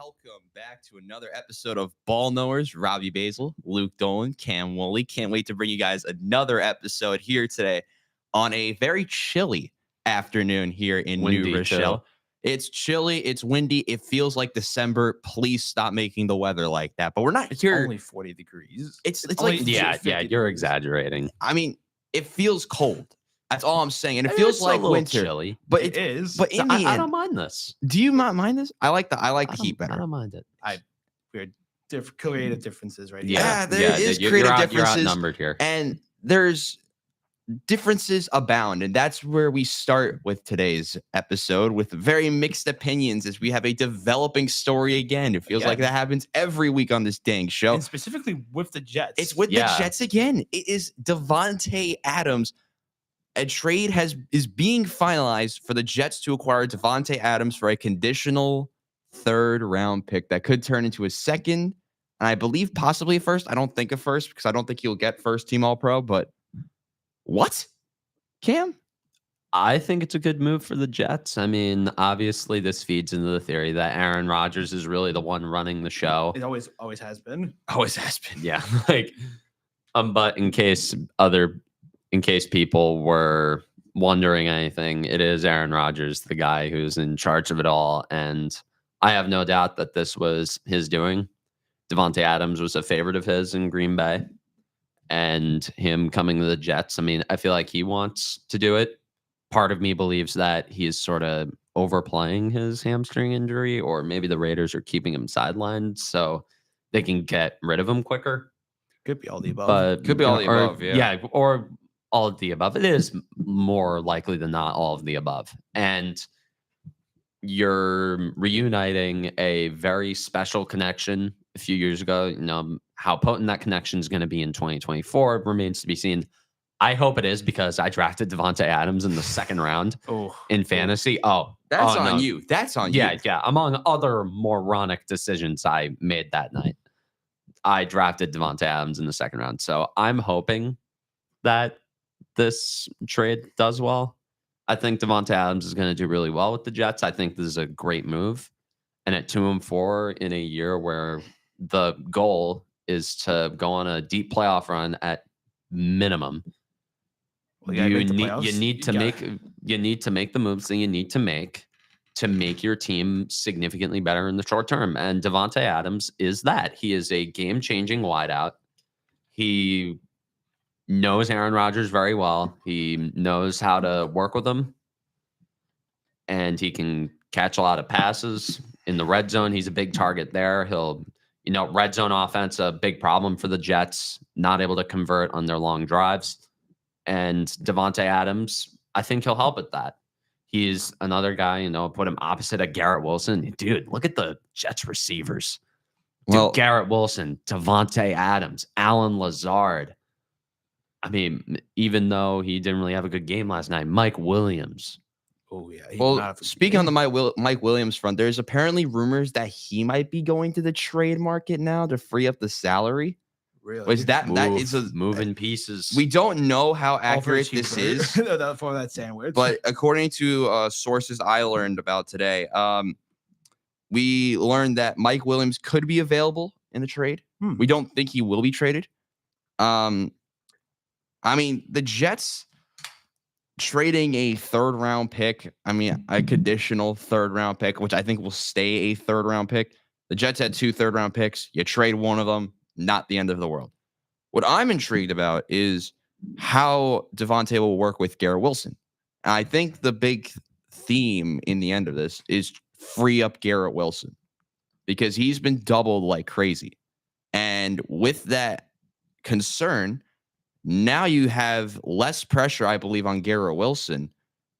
welcome back to another episode of Ball Knowers. Robbie Basil, Luke Dolan, Cam Woolley. Can't wait to bring you guys another episode here today on a very chilly afternoon here in New Rochelle. It's chilly, it's windy, it feels like December. Please stop making the weather like that. But we're not here. Only 40 degrees. It's only like yeah, degrees. you're exaggerating. I mean, it feels cold. That's all I'm saying. And it It's feels a like little winter. chilly. But It is. But in the I end, don't mind this. do you not mind this? I like the I heat better. I don't mind it. We're creative differences right Yeah, here. there is you're creative you're differences. outnumbered here. And there's differences abound. And that's where we start with today's episode with very mixed opinions as we have a developing story again. It feels like that happens every week on this dang show. And specifically with the Jets. It's with the Jets again. It is Davante Adams. A trade is being finalized for the Jets to acquire Davante Adams for a conditional third-round pick that could turn into a second, and I believe possibly a first. I don't think a first because I don't think he'll get first-team All-Pro, but what? Cam? I think it's a good move for the Jets. I mean, obviously, this feeds into the theory that Aaron Rodgers is really the one running the show. It always has been. Always has been. Yeah, but in case people were wondering anything, it is Aaron Rodgers, the guy who's in charge of it all. And I have no doubt that this was his doing. Davante Adams was a favorite of his in Green Bay. And him coming to the Jets, I mean, I feel like he wants to do it. Part of me believes that he's sort of overplaying his hamstring injury, or maybe the Raiders are keeping him sidelined so they can get rid of him quicker. Could be all the above. But Could be all the above, yeah. Or all of the above. It is more likely than not all of the above. And you're reuniting a very special connection a few years ago. You know, how potent that connection is going to be in 2024 remains to be seen. I hope it is, because I drafted Davante Adams in the second round in fantasy. That's on you. That's on you. Yeah. Among other moronic decisions I made that night, I drafted Davante Adams in the second round. So I'm hoping that this trade does well. I think Davante Adams is going to do really well with the Jets. I think this is a great move. And at 2-4 in a year where the goal is to go on a deep playoff run at minimum, you need to make the moves that you need to make your team significantly better in the short term. And Davante Adams is that. He is a game-changing wideout. He knows Aaron Rodgers very well. He knows how to work with him. And he can catch a lot of passes. In the red zone, he's a big target there. Red zone offense, a big problem for the Jets, not able to convert on their long drives. And Davante Adams, I think he'll help with that. He's another guy, put him opposite of Garrett Wilson. Dude, look at the Jets receivers. Garrett Wilson, Davante Adams, Alan Lazard. I mean, even though he didn't really have a good game last night, Mike Williams. Oh, yeah. Well, speaking on the Mike Williams front, there's apparently rumors that he might be going to the trade market now to free up the salary. Really? Is that is a moving pieces? We don't know how accurate this is for that sandwich. But according to sources I learned about today, we learned that Mike Williams could be available in the trade. We don't think he will be traded. I mean, the Jets trading a third-round pick, a conditional third-round pick, which I think will stay a third-round pick. The Jets had 2 third-round picks. You trade one of them, not the end of the world. What I'm intrigued about is how Davante will work with Garrett Wilson. And I think the big theme in the end of this is free up Garrett Wilson, because he's been doubled like crazy. And with that concern, now you have less pressure, I believe, on Garrett Wilson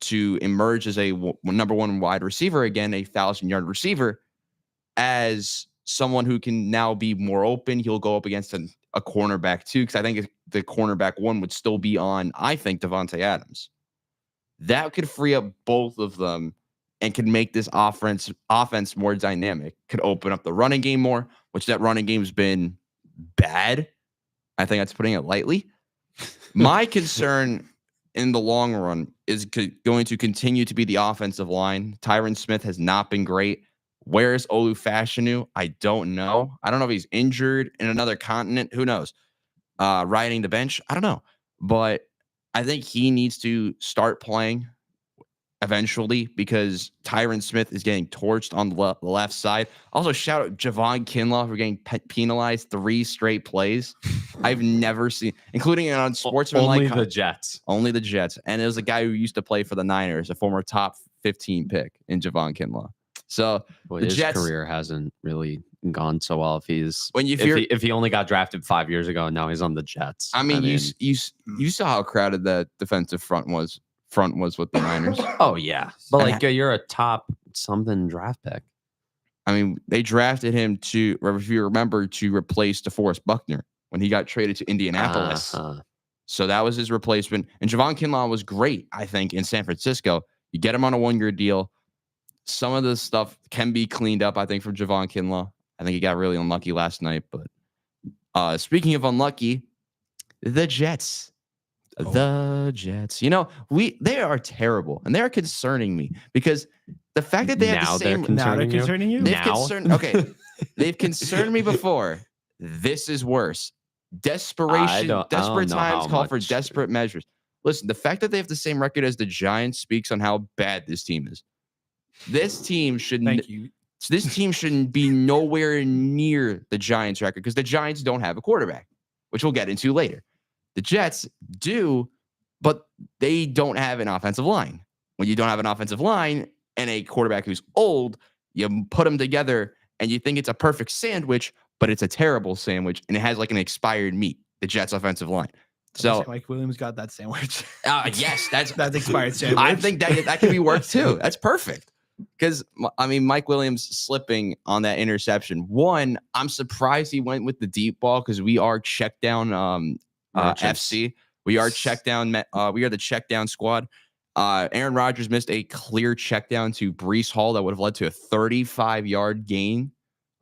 to emerge as a number one wide receiver again, a 1,000-yard receiver, as someone who can now be more open. He'll go up against a cornerback too, because I think the cornerback one would still be on, I think, Davante Adams. That could free up both of them and could make this offense more dynamic. Could open up the running game more, which that running game's been bad. I think that's putting it lightly. My concern in the long run is going to continue to be the offensive line. Tyron Smith has not been great. Where's Olufashinu? I don't know. I don't know if he's injured in another continent. Who knows? Riding the bench. I don't know. But I think he needs to start playing eventually because Tyron Smith is getting torched on the left side. Also, shout out Javon Kinlaw for getting penalized 3 straight plays. I've never seen, including on sportsmanlike. Only the Jets. Only the Jets. And it was a guy who used to play for the Niners, a former top 15 pick in Javon Kinlaw. So Well, the his Jets career hasn't really gone so well. If he only got drafted 5 years ago, and now he's on the Jets. I mean, you saw how crowded the defensive front was with the Niners. Oh yeah, but like you're a top something draft pick. I mean, they drafted him to, if you remember, to replace DeForest Buckner when he got traded to Indianapolis. So that was his replacement. And Javon Kinlaw was great, I think, in San Francisco. You get him on a 1-year deal. Some of the stuff can be cleaned up, I think, from Javon Kinlaw. I think he got really unlucky last night. But speaking of unlucky, the Jets. The Jets. You know, they are terrible, and they are concerning me because the fact that they have the same. Now they're concerning you? They've concerned me before. This is worse. Desperation. Desperate times call for desperate measures. Listen, the fact that they have the same record as the Giants speaks on how bad this team is. This team shouldn't. Thank you. This team shouldn't be nowhere near the Giants' record because the Giants don't have a quarterback, which we'll get into later. The Jets do, but they don't have an offensive line. When you don't have an offensive line and a quarterback who's old, you put them together and you think it's a perfect sandwich, but it's a terrible sandwich and it has like an expired meat. The Jets' offensive line. So Mike Williams got that sandwich. Yes, that's expired sandwich. I think that can be worked too. That's perfect. Because, I mean, Mike Williams slipping on that interception. One, I'm surprised he went with the deep ball because we are check down FC. We are check down. We are the check down squad. Aaron Rodgers missed a clear check down to Breece Hall that would have led to a 35-yard gain,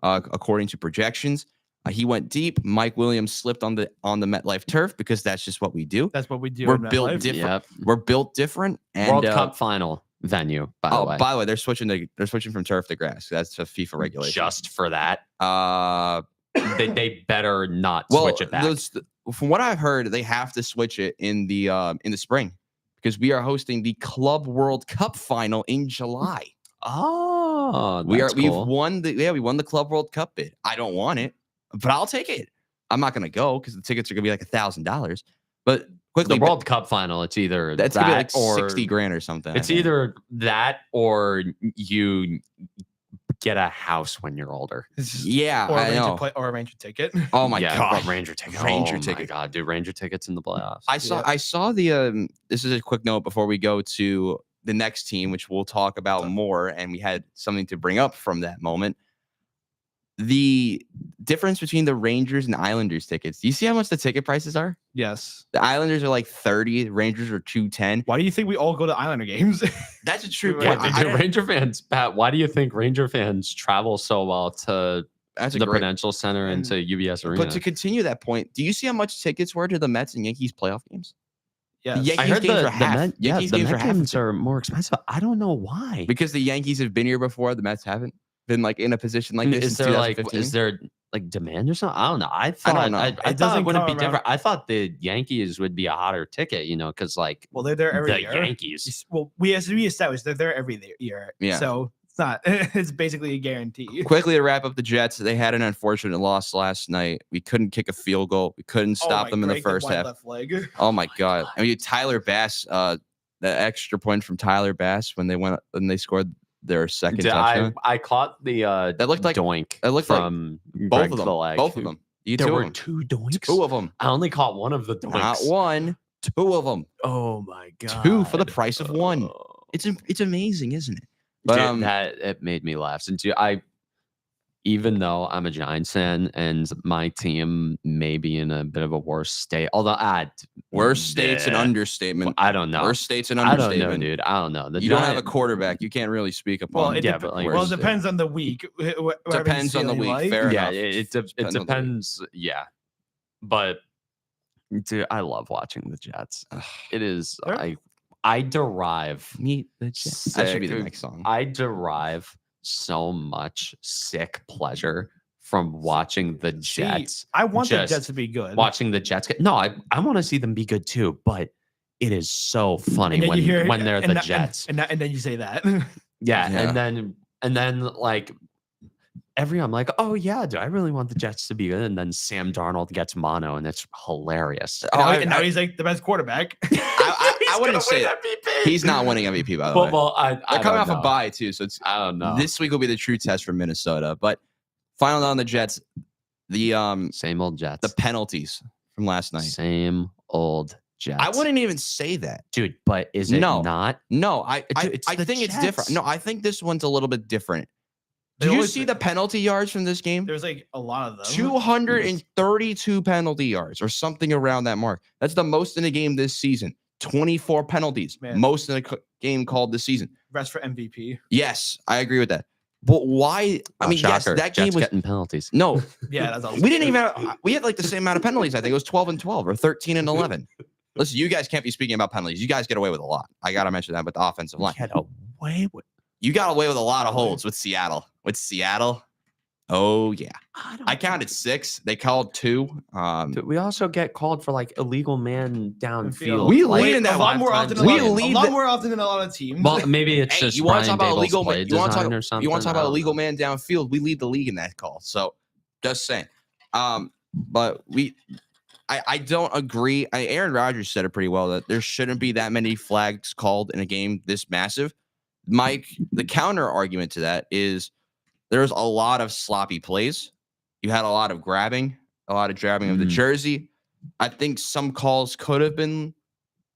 according to projections. He went deep. Mike Williams slipped on the MetLife turf because that's just what we do. That's what we do. We're built different. Yep. We're built different. And, World Cup final venue, by the way. By the way, they're switching from turf to grass. That's a FIFA regulation. Just for that, they better not switch it back. From what I've heard, they have to switch it in the spring because we are hosting the Club World Cup final in July. Oh, we won the Club World Cup bid. I don't want it, but I'll take it. I'm not gonna go because the tickets are gonna be like $1,000. But quickly, the World Cup final, it's either that's gonna be like $60,000 or something. It's either that or you get a house when you're older. Yeah, or a Ranger ticket. Oh my god, Ranger ticket. Ranger ticket. My god, dude, Ranger tickets in the playoffs. I saw the. This is a quick note before we go to the next team, which we'll talk about more, and we had something to bring up from that moment. The difference between the Rangers and Islanders tickets. Do you see how much the ticket prices are? Yes. The Islanders are like 30, the Rangers are 210. Why do you think we all go to Islander games? That's a true Yeah, point. Ranger fans, Pat, why do you think Ranger fans travel so well to the Prudential Center and to UBS Arena? But to continue that point, do you see how much tickets were to the Mets and Yankees playoff games? Yeah, I heard the Met games are more expensive. I don't know why. Because the Yankees have been here before, the Mets haven't been like in a position like this. Is there demand or something? I don't know. I thought it wouldn't be different. I thought the Yankees would be a hotter ticket, because they're there every year. The Yankees. Well, we established they're there every year. Yeah. So it's not. It's basically a guarantee. Quickly to wrap up the Jets, they had an unfortunate loss last night. We couldn't kick a field goal. We couldn't stop them in the first half. Left leg. Oh my god! I mean, Tyler Bass, the extra point from Tyler Bass when they scored their second touchdown. I caught the that looked like doink. It looked from like both of them. Leg. Both of them. There were 2 doinks. 2 of them. I only caught one of the doinks. Not 1, 2 of them. Oh my god! 2 for the price of 1. It's amazing, isn't it? But dude, it made me laugh. Since even though I'm a Giants fan and my team may be in a bit of a worse state, although worst state's an understatement. I don't know. Worst state's an understatement. I don't know, dude. I don't know. You don't have a quarterback. You can't really speak upon. It depends on the week. Depends on the week. Like. Fair enough. It depends. Yeah, but dude, I love watching the Jets. It is. I derive. Meet the Jets. That should be the next song. I derive so much sick pleasure from watching the Jets. I want the just Jets to be good. Watching the Jets get no, I want to see them be good too, but it is so funny And then you hear- when they're and the that- Jets. and then you say that. Yeah, Yeah. and then like I'm like, oh yeah, do I really want the Jets to be good? And then Sam Darnold gets mono, and it's hilarious. And now he's like the best quarterback. I wouldn't say that. He's not winning MVP, by the way. Well, They're I coming off don't a know. bye, too. So it's I don't know. this week will be the true test for Minnesota. But final note on the Jets, the Same old Jets. the penalties from last night. Same old Jets. I wouldn't even say that. dude. But is it No. not? No, I It's the think it's different. Jets. No, I think this one's a little bit different. They Do you always- see the penalty yards from this game? There's like a lot of them. 232 penalty yards or something around that mark. That's the most in a game this season. 24 penalties, Man. most in a game called this season. Rest for MVP. Yes, I agree with that. But why? I Oh, mean, yes, shocker. that game Jets was getting penalties. no. Yeah, that's awesome. We didn't even have, we had like the same amount of penalties. I think it was 12 and 12 or 13 and 11. Listen, you guys can't be speaking about penalties. You guys get away with a lot. I got to mention that with the offensive line. Get away with. You got away with a lot of holds with Seattle. Oh, yeah. I counted 6. They called 2. Dude, we also get called for like illegal man downfield. We like, lead in that a lot five more times often. a Than We a lot, game. lead a lot the- more often than a lot of teams. Well, maybe it's Hey, just you want to Brian talk about Daboll's illegal play man? You want to design talk? or something? You want to talk I about don't illegal know. man downfield? We lead the league in that call. So, just saying. But I don't agree. Aaron Rodgers said it pretty well that there shouldn't be that many flags called in a game this massive. Mike, the counter argument to that is there's a lot of sloppy plays. You had a lot of grabbing, a lot of grabbing of the jersey. I think some calls could have been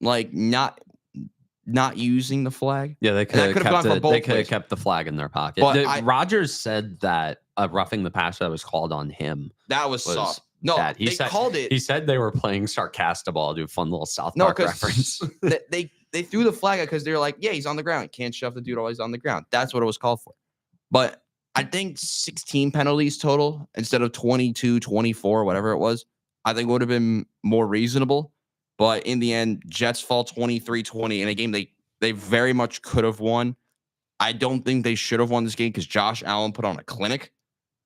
like not using the flag. Yeah, they that could have could've gone kept for it. both They could have ways. kept the flag in their pocket. But Rodgers said that roughing the passer that was called on him. That was Was soft. No, bad. He they said- called it. He said they were playing sarcastaball, do a fun little South No, Park reference. because they threw the flag out because they're like, yeah, he's on the ground. Can't shove the dude while he's on the ground. That's what it was called for. But I think 16 penalties total instead of 22, 24, whatever it was, I think would have been more reasonable. But in the end, Jets fall 23-20 in a game they very much could have won. I don't think they should have won this game because Josh Allen put on a clinic.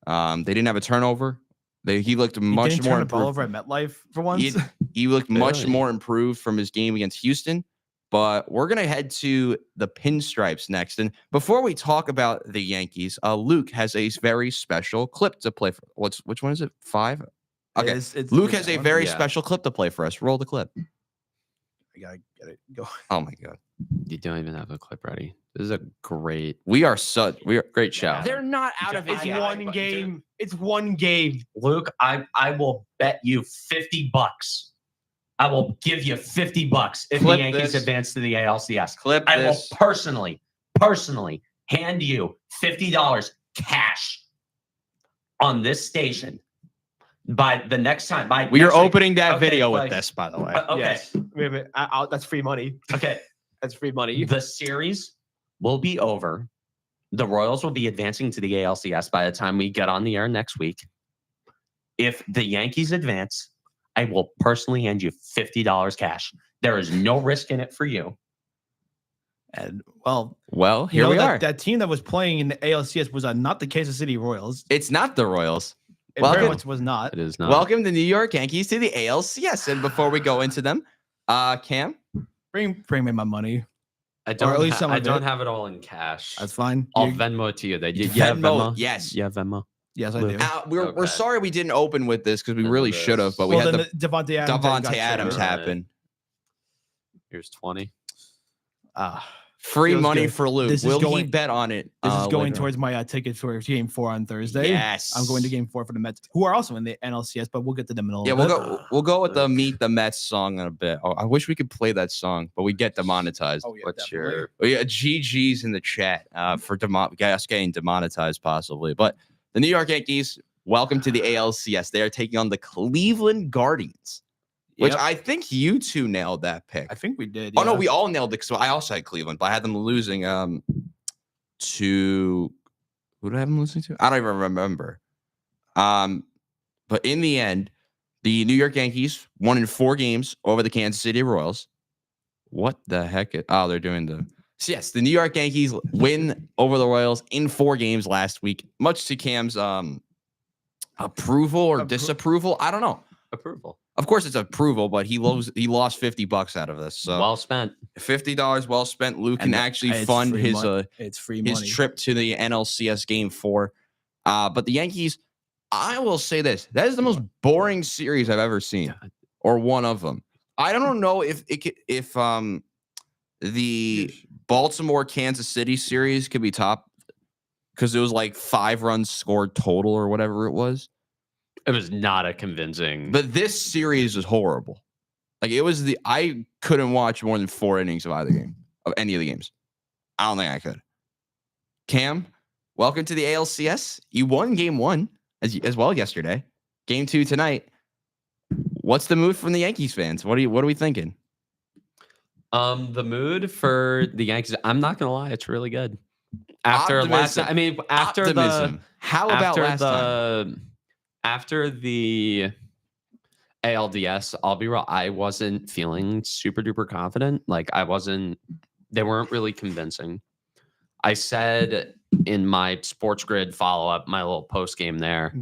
They didn't have a turnover. He looked He much didn't more turn the ball improved. over at MetLife for once. He looked much Really? more improved from his game against Houston. But we're going to head to the pinstripes next. And before we talk about the Yankees, Luke has a very special clip to play for. Which one is it? 5? Okay. It's Luke the has a one. very Yeah. special clip to play for us. Roll the clip. I gotta get it. Go. Oh my God. You don't even have a clip ready. This is a great, We are great show. They're not out of it. It's I- one game. It's one game. Luke, I will bet you $50. I will give you $50 if Clip the Yankees this. advance to the ALCS. Clip I this. will personally hand you $50 cash on this station by the next time. We are next week. opening that Okay, video with like- this, by the way. Okay. Yes. Wait, that's free money. Okay. That's free money. The series will be over. the Royals will be advancing to the ALCS by the time we get on the air next week. If the Yankees advance, I will personally hand you $50 cash. There is no risk in it for you. And Well, here we are. That team that was playing in the ALCS was not the Kansas City Royals. It's not the Royals. It very Welcome. much was not. It is not. Welcome the New York Yankees to the ALCS. And before we go into them, Cam, Bring me my money. I or don't, at least some I of don't it. have it all in cash. That's fine. I'll You- Venmo it to you. You have Venmo, Venmo? yes. You have Venmo? yes, I Luke. do. we're Okay. sorry we didn't open with this because we None really of should have, this. but we Well, had then the Davante Adams. Davante got Adams traded. happen. Here's 20. Free Feels money good. for Luke. This is Will he going- bet on it? This is going later on? towards my ticket for Game 4 on Thursday. Yes. I'm going to Game 4 for the Mets, who are also in the NLCS, but we'll get to them in a Yeah, little we'll bit. go with the Meet the Mets song in a bit. Oh, I wish we could play that song, but we get demonetized. Oh, yeah, What's definitely. your Oh, yeah, GG's in the chat for us getting demonetized possibly. But the New York Yankees, welcome to the ALCS. They are taking on the Cleveland Guardians, which Yep. I think you two nailed that pick. I think we did. Oh no, yeah. we all nailed it. So I also had Cleveland, but I had them losing to who did I have them losing to? I don't even remember. But in the end, the New York Yankees won in 4 games over the Kansas City Royals. What the heck? Oh, they're doing the So yes, the New York Yankees win over the Royals in 4 games last week, much to Cam's approval or disapproval. I don't know. Approval. Of course, it's approval, but he lost $50 out of this. So Well spent. $50 well spent. Luke can actually It's fund free his money. It's free money. his trip to the NLCS Game 4. But the Yankees, I will say this: that is the most boring series I've ever seen, or one of them. I don't know if the Baltimore Kansas City series could be top because it was like 5 runs scored total or whatever it was. It was not a convincing. But this series was horrible. Like I couldn't watch more than 4 innings of either game, of any of the games. I don't think I could. Cam, welcome to the ALCS. You won game 1 as well yesterday. Game 2 tonight. What's the mood from the Yankees fans? What are we thinking? The mood for the Yankees, I'm not gonna lie, it's really good. After Optimism. after Optimism. How about last time? After the ALDS, I'll be real, I wasn't feeling super duper confident. Like they weren't really convincing. I said in my Sports Grid follow-up, my little post game there,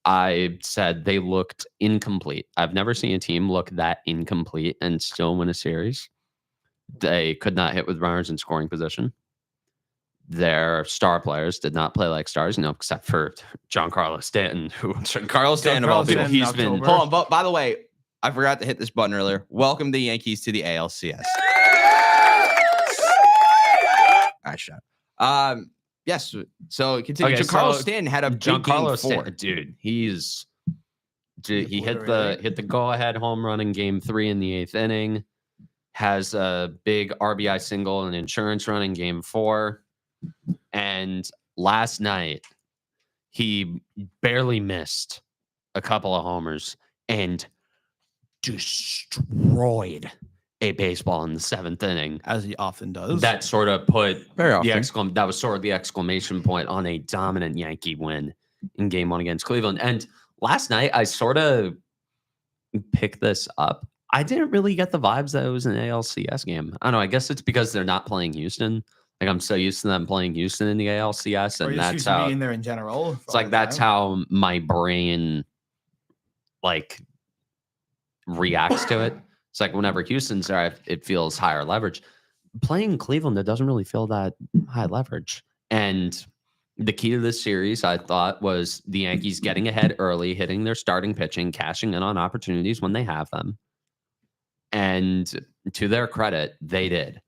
I said they looked incomplete. I've never seen a team look that incomplete and still win a series. They could not hit with runners in scoring position. Their star players did not play like stars, except for Giancarlo Stanton, who Carlos Stanton of all people. He's been. Hold on, but by the way, I forgot to hit this button earlier. Welcome the Yankees to the ALCS. I shot. Yes. So continue. Okay, Giancarlo so Stanton had a big game 4. Stanton, dude. He hit the go ahead home run in game 3 in the 8th inning. Has a big RBI single and insurance run in game 4. And last night, he barely missed a couple of homers and destroyed a baseball in the 7th inning. As he often does. That sort of put Very often. that was sort of the exclamation point on a dominant Yankee win in game 1 against Cleveland. And last night, I sort of picked this up. I didn't really get the vibes that it was an ALCS game. I don't know. I guess it's because they're not playing Houston. Like I'm so used to them playing Houston in the ALCS, and that's how in there in general. It's like that's how my brain like reacts to it. It's like whenever Houston's there, it feels higher leverage. Playing Cleveland, it doesn't really feel that high leverage. And the key to this series, I thought, was the Yankees getting ahead early, hitting their starting pitching, cashing in on opportunities when they have them. And to their credit, they did.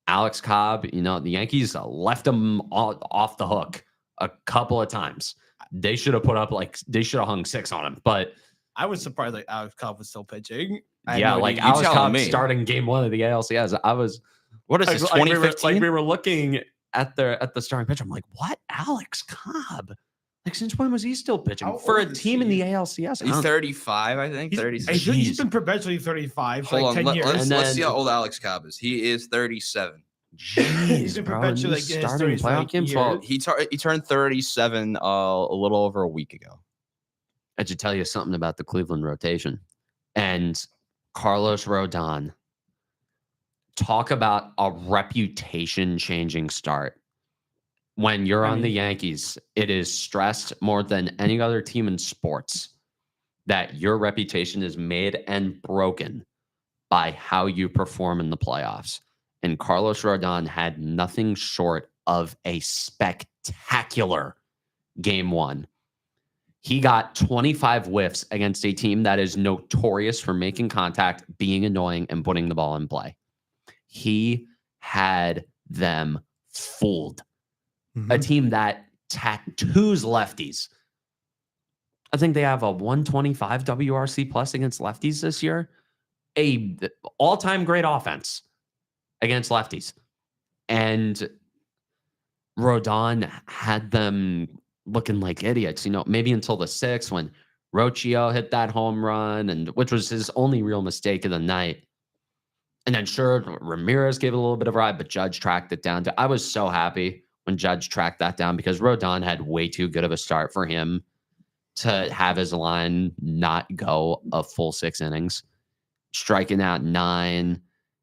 Alex Cobb, the Yankees left him off the hook a couple of times. They should have they should have hung 6 on him. But I was surprised Alex Cobb was still pitching. Alex Cobb starting game 1 of the ALCS. What is this, 2015? We were looking at the starting pitcher. I'm like, what? Alex Cobb? Like, since when was he still pitching for a team in the ALCS? He's 35, I think. 36. He's been perpetually 35 for Hold on, 10 years. Let's see how old Alex Cobb is. He is 37. He's been perpetually like starting playoff games. Well, he turned 37 a little over a week ago. I should tell you something about the Cleveland rotation and Carlos Rodon. Talk about a reputation-changing start. When you're on the Yankees, it is stressed more than any other team in sports that your reputation is made and broken by how you perform in the playoffs. And Carlos Rodon had nothing short of a spectacular game 1. He got 25 whiffs against a team that is notorious for making contact, being annoying, and putting the ball in play. He had them fooled. A team that tattoos lefties. I think they have a 125 WRC plus against lefties this year. A all-time great offense against lefties. And Rodon had them looking like idiots, maybe until the 6th when Rocchio hit that home run, and which was his only real mistake of the night. And then sure, Ramirez gave it a little bit of a ride, but Judge tracked it down. I was so happy when Judge tracked that down because Rodon had way too good of a start for him to have his line not go a full 6 innings. Striking out 9,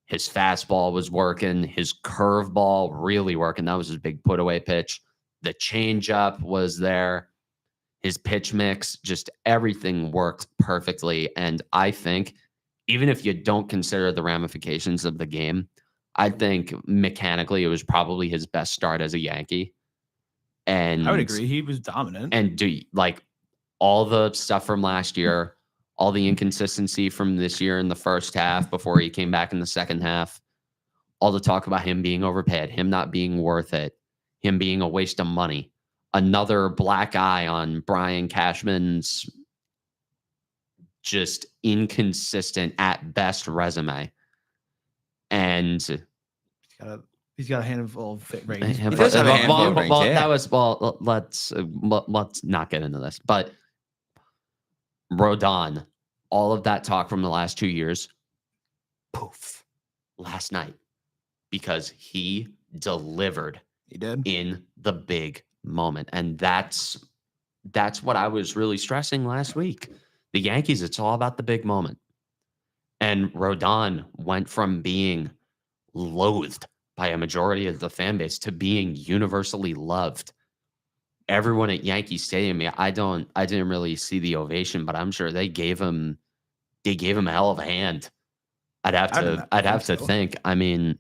His fastball was working. His curveball really working. That was his big put away pitch. The changeup was there. His pitch mix, just everything worked perfectly. And I think even if you don't consider the ramifications of the game, I think mechanically it was probably his best start as a Yankee. And I would agree. He was dominant. And all the stuff from last year, all the inconsistency from this year in the first half before he came back in the second half, all the talk about him being overpaid, him not being worth it, him being a waste of money, another black eye on Brian Cashman's just inconsistent at best resume. And he's got a handful of fit rings. He does have a handful of rings, yeah. Let's not get into this. But Rodon, all of that talk from the last 2 years, poof, last night, because he delivered. He did in the big moment, and that's what I was really stressing last week. The Yankees, it's all about the big moment, and Rodon went from being loathed by a majority of the fan base to being universally loved. Everyone at Yankee Stadium, I didn't really see the ovation, but I'm sure they gave him a hell of a hand. I'd have to think. I mean,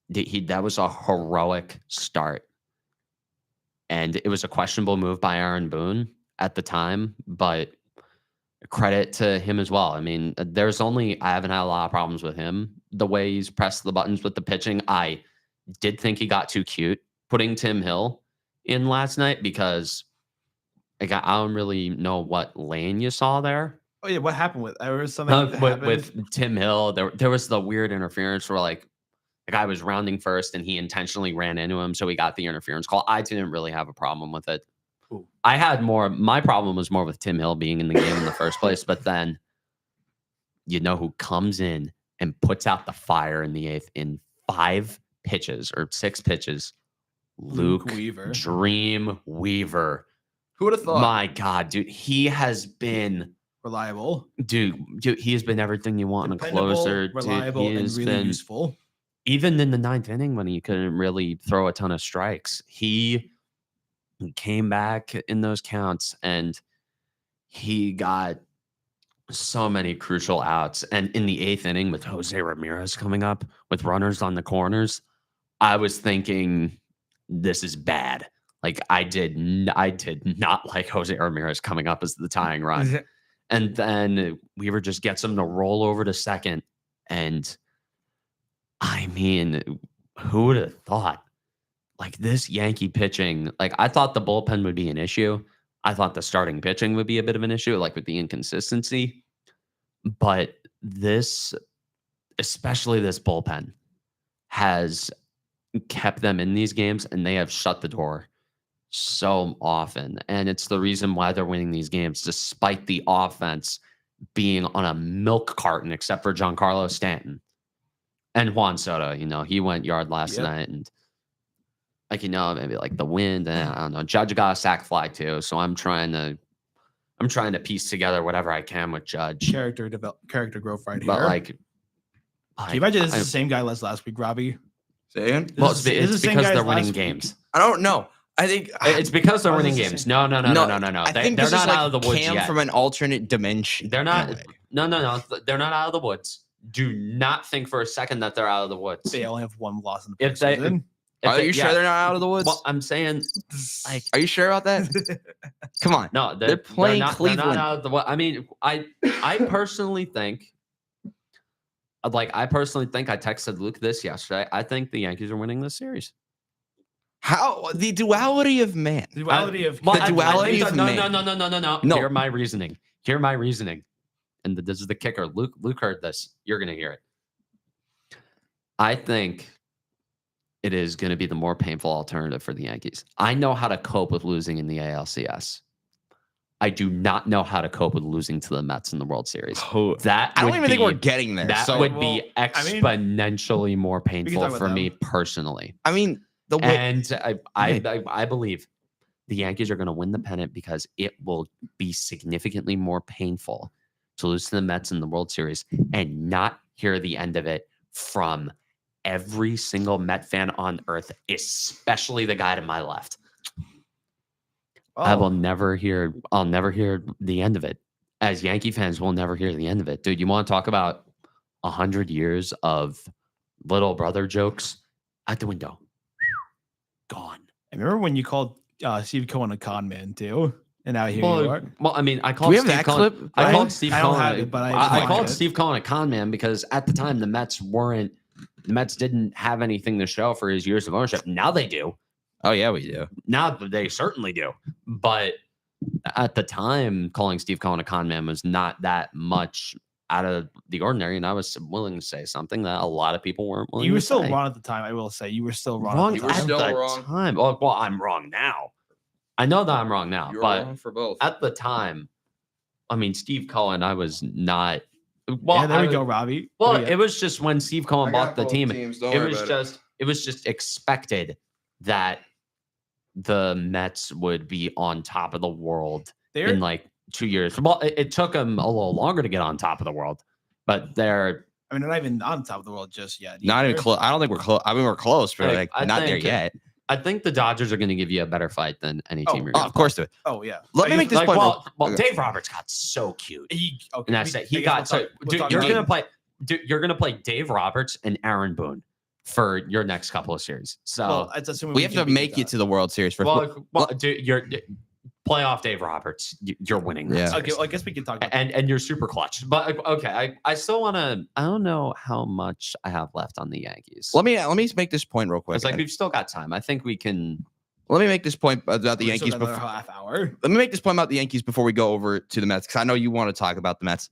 that was a heroic start. And it was a questionable move by Aaron Boone at the time, but credit to him as well. I mean, I haven't had a lot of problems with him. The way he's pressed the buttons with the pitching, I did think he got too cute putting Tim Hill in last night, because I don't really know what lane you saw there. Oh yeah, what happened with? There was something with Tim Hill. There was the weird interference where the guy was rounding first and he intentionally ran into him, so he got the interference call. I didn't really have a problem with it. Ooh. My problem was more with Tim Hill being in the game in the first place, but then you know who comes in and puts out the fire in the eighth in 5 pitches or 6 pitches? Luke Weaver. Dream Weaver. Who would have thought? My God, dude, he has been reliable. Dude, he has been everything you want in a closer. Reliable, dude, and really useful. Even in the 9th inning when he couldn't really throw a ton of strikes, he came back in those counts and he got so many crucial outs. And in the 8th inning with Jose Ramirez coming up with runners on the corners, I was thinking, this is bad. Like I did not like Jose Ramirez coming up as the tying run. And then Weaver just gets him to roll over to second. And I mean, who would have thought? Like this Yankee pitching, like I thought the bullpen would be an issue. I thought the starting pitching would be a bit of an issue, like with the inconsistency. But this, especially this bullpen, has kept them in these games, and they have shut the door so often. And it's the reason why they're winning these games, despite the offense being on a milk carton, except for Giancarlo Stanton and Juan Soto. He went yard last night, and maybe like the wind, and I don't know. Judge got a sac fly too, so I'm trying to piece together whatever I can with Judge. Character growth right here. But can you imagine this is the same guy as last week, Robbie? Say again? Well, it's because they're winning games. I don't know. I think it's because they're winning games. No. They're not out of the woods yet. From an alternate dimension. They're not. No. They're not out of the woods. Do not think for a second that they're out of the woods. They only have 1 loss in the postseason. Are you sure they're not out of the woods? Well, I'm saying, like, are you sure about that? Come on. No, they're playing Cleveland. They're not out of the woods. I mean, I personally think. I texted Luke this yesterday. I think the Yankees are winning this series. How? The duality of man. The duality of man. No. Hear my reasoning. And this is the kicker. Luke heard this. You're going to hear it. I think it is going to be the more painful alternative for the Yankees. I know how to cope with losing in the ALCS. I do not know how to cope with losing to the Mets in the World Series. I don't even think we're getting there. That would be exponentially more painful for me personally. I mean, the way, and I believe the Yankees are going to win the pennant because it will be significantly more painful to lose to the Mets in the World Series and not hear the end of it from every single Met fan on earth, especially the guy to my left. I'll never hear the end of it. As Yankee fans, we'll never hear the end of it. Dude, you want to talk about 100 years of little brother jokes out the window? Gone. I remember when you called Steve Cohen a con man too, and now here you are. Well, I mean, I Do called we have Steve that Cohen. clip? I Brian? called Steve I don't Cohen. have it, but I called it. Steve Cohen a con man because at the time the Mets didn't have anything to show for his years of ownership. Now they do. Oh yeah, we do. Now they certainly do. But at the time, calling Steve Cohen a con man was not that much out of the ordinary, and I was willing to say something that a lot of people weren't willing. You were to still say. wrong at the time. I will say you were still wrong. Wrong at the at time. still the wrong. time. Well, I'm wrong now. I know that I'm wrong now, You're but wrong for both. at the time, I mean, Steve Cohen, I was not. Well, Yeah, there we go, Robbie. Well, There we go. it was just when Steve Cohen bought the team. It It was just expected that the Mets would be on top of the world They're- in like 2 years. Well, it took them a little longer to get on top of the world, but they're I mean, they're not even on top of the world just yet. Not even either. close. I don't think we're close. I mean, we're close, but Like, like I not there think- yet. I think the Dodgers are going to give you a better fight than any Oh, team. You're Oh, gonna of course, do it. Oh yeah. Let me make this like, point. well, Okay. Dave Roberts got so cute. Okay, And that's it. He I guess got we'll so. talk- we'll Dude, talk you're about gonna it. play. Dude, you're gonna play Dave Roberts and Aaron Boone for your next couple of series. So, Well, it's assuming We have to can beat make it to the World Series first. dude, you're playoff Dave Roberts. You're winning. That Yeah. Okay, series. well, I guess we can talk about and you're super clutch. But okay, I still want to. I don't know how much I have left on the Yankees. Let me make this point real quick. It's like we've still got time. I think we can. Let me make this point about the We've still Yankees got another before. half hour. Let me make this point about the Yankees before we go over to the Mets, because I know you want to talk about the Mets.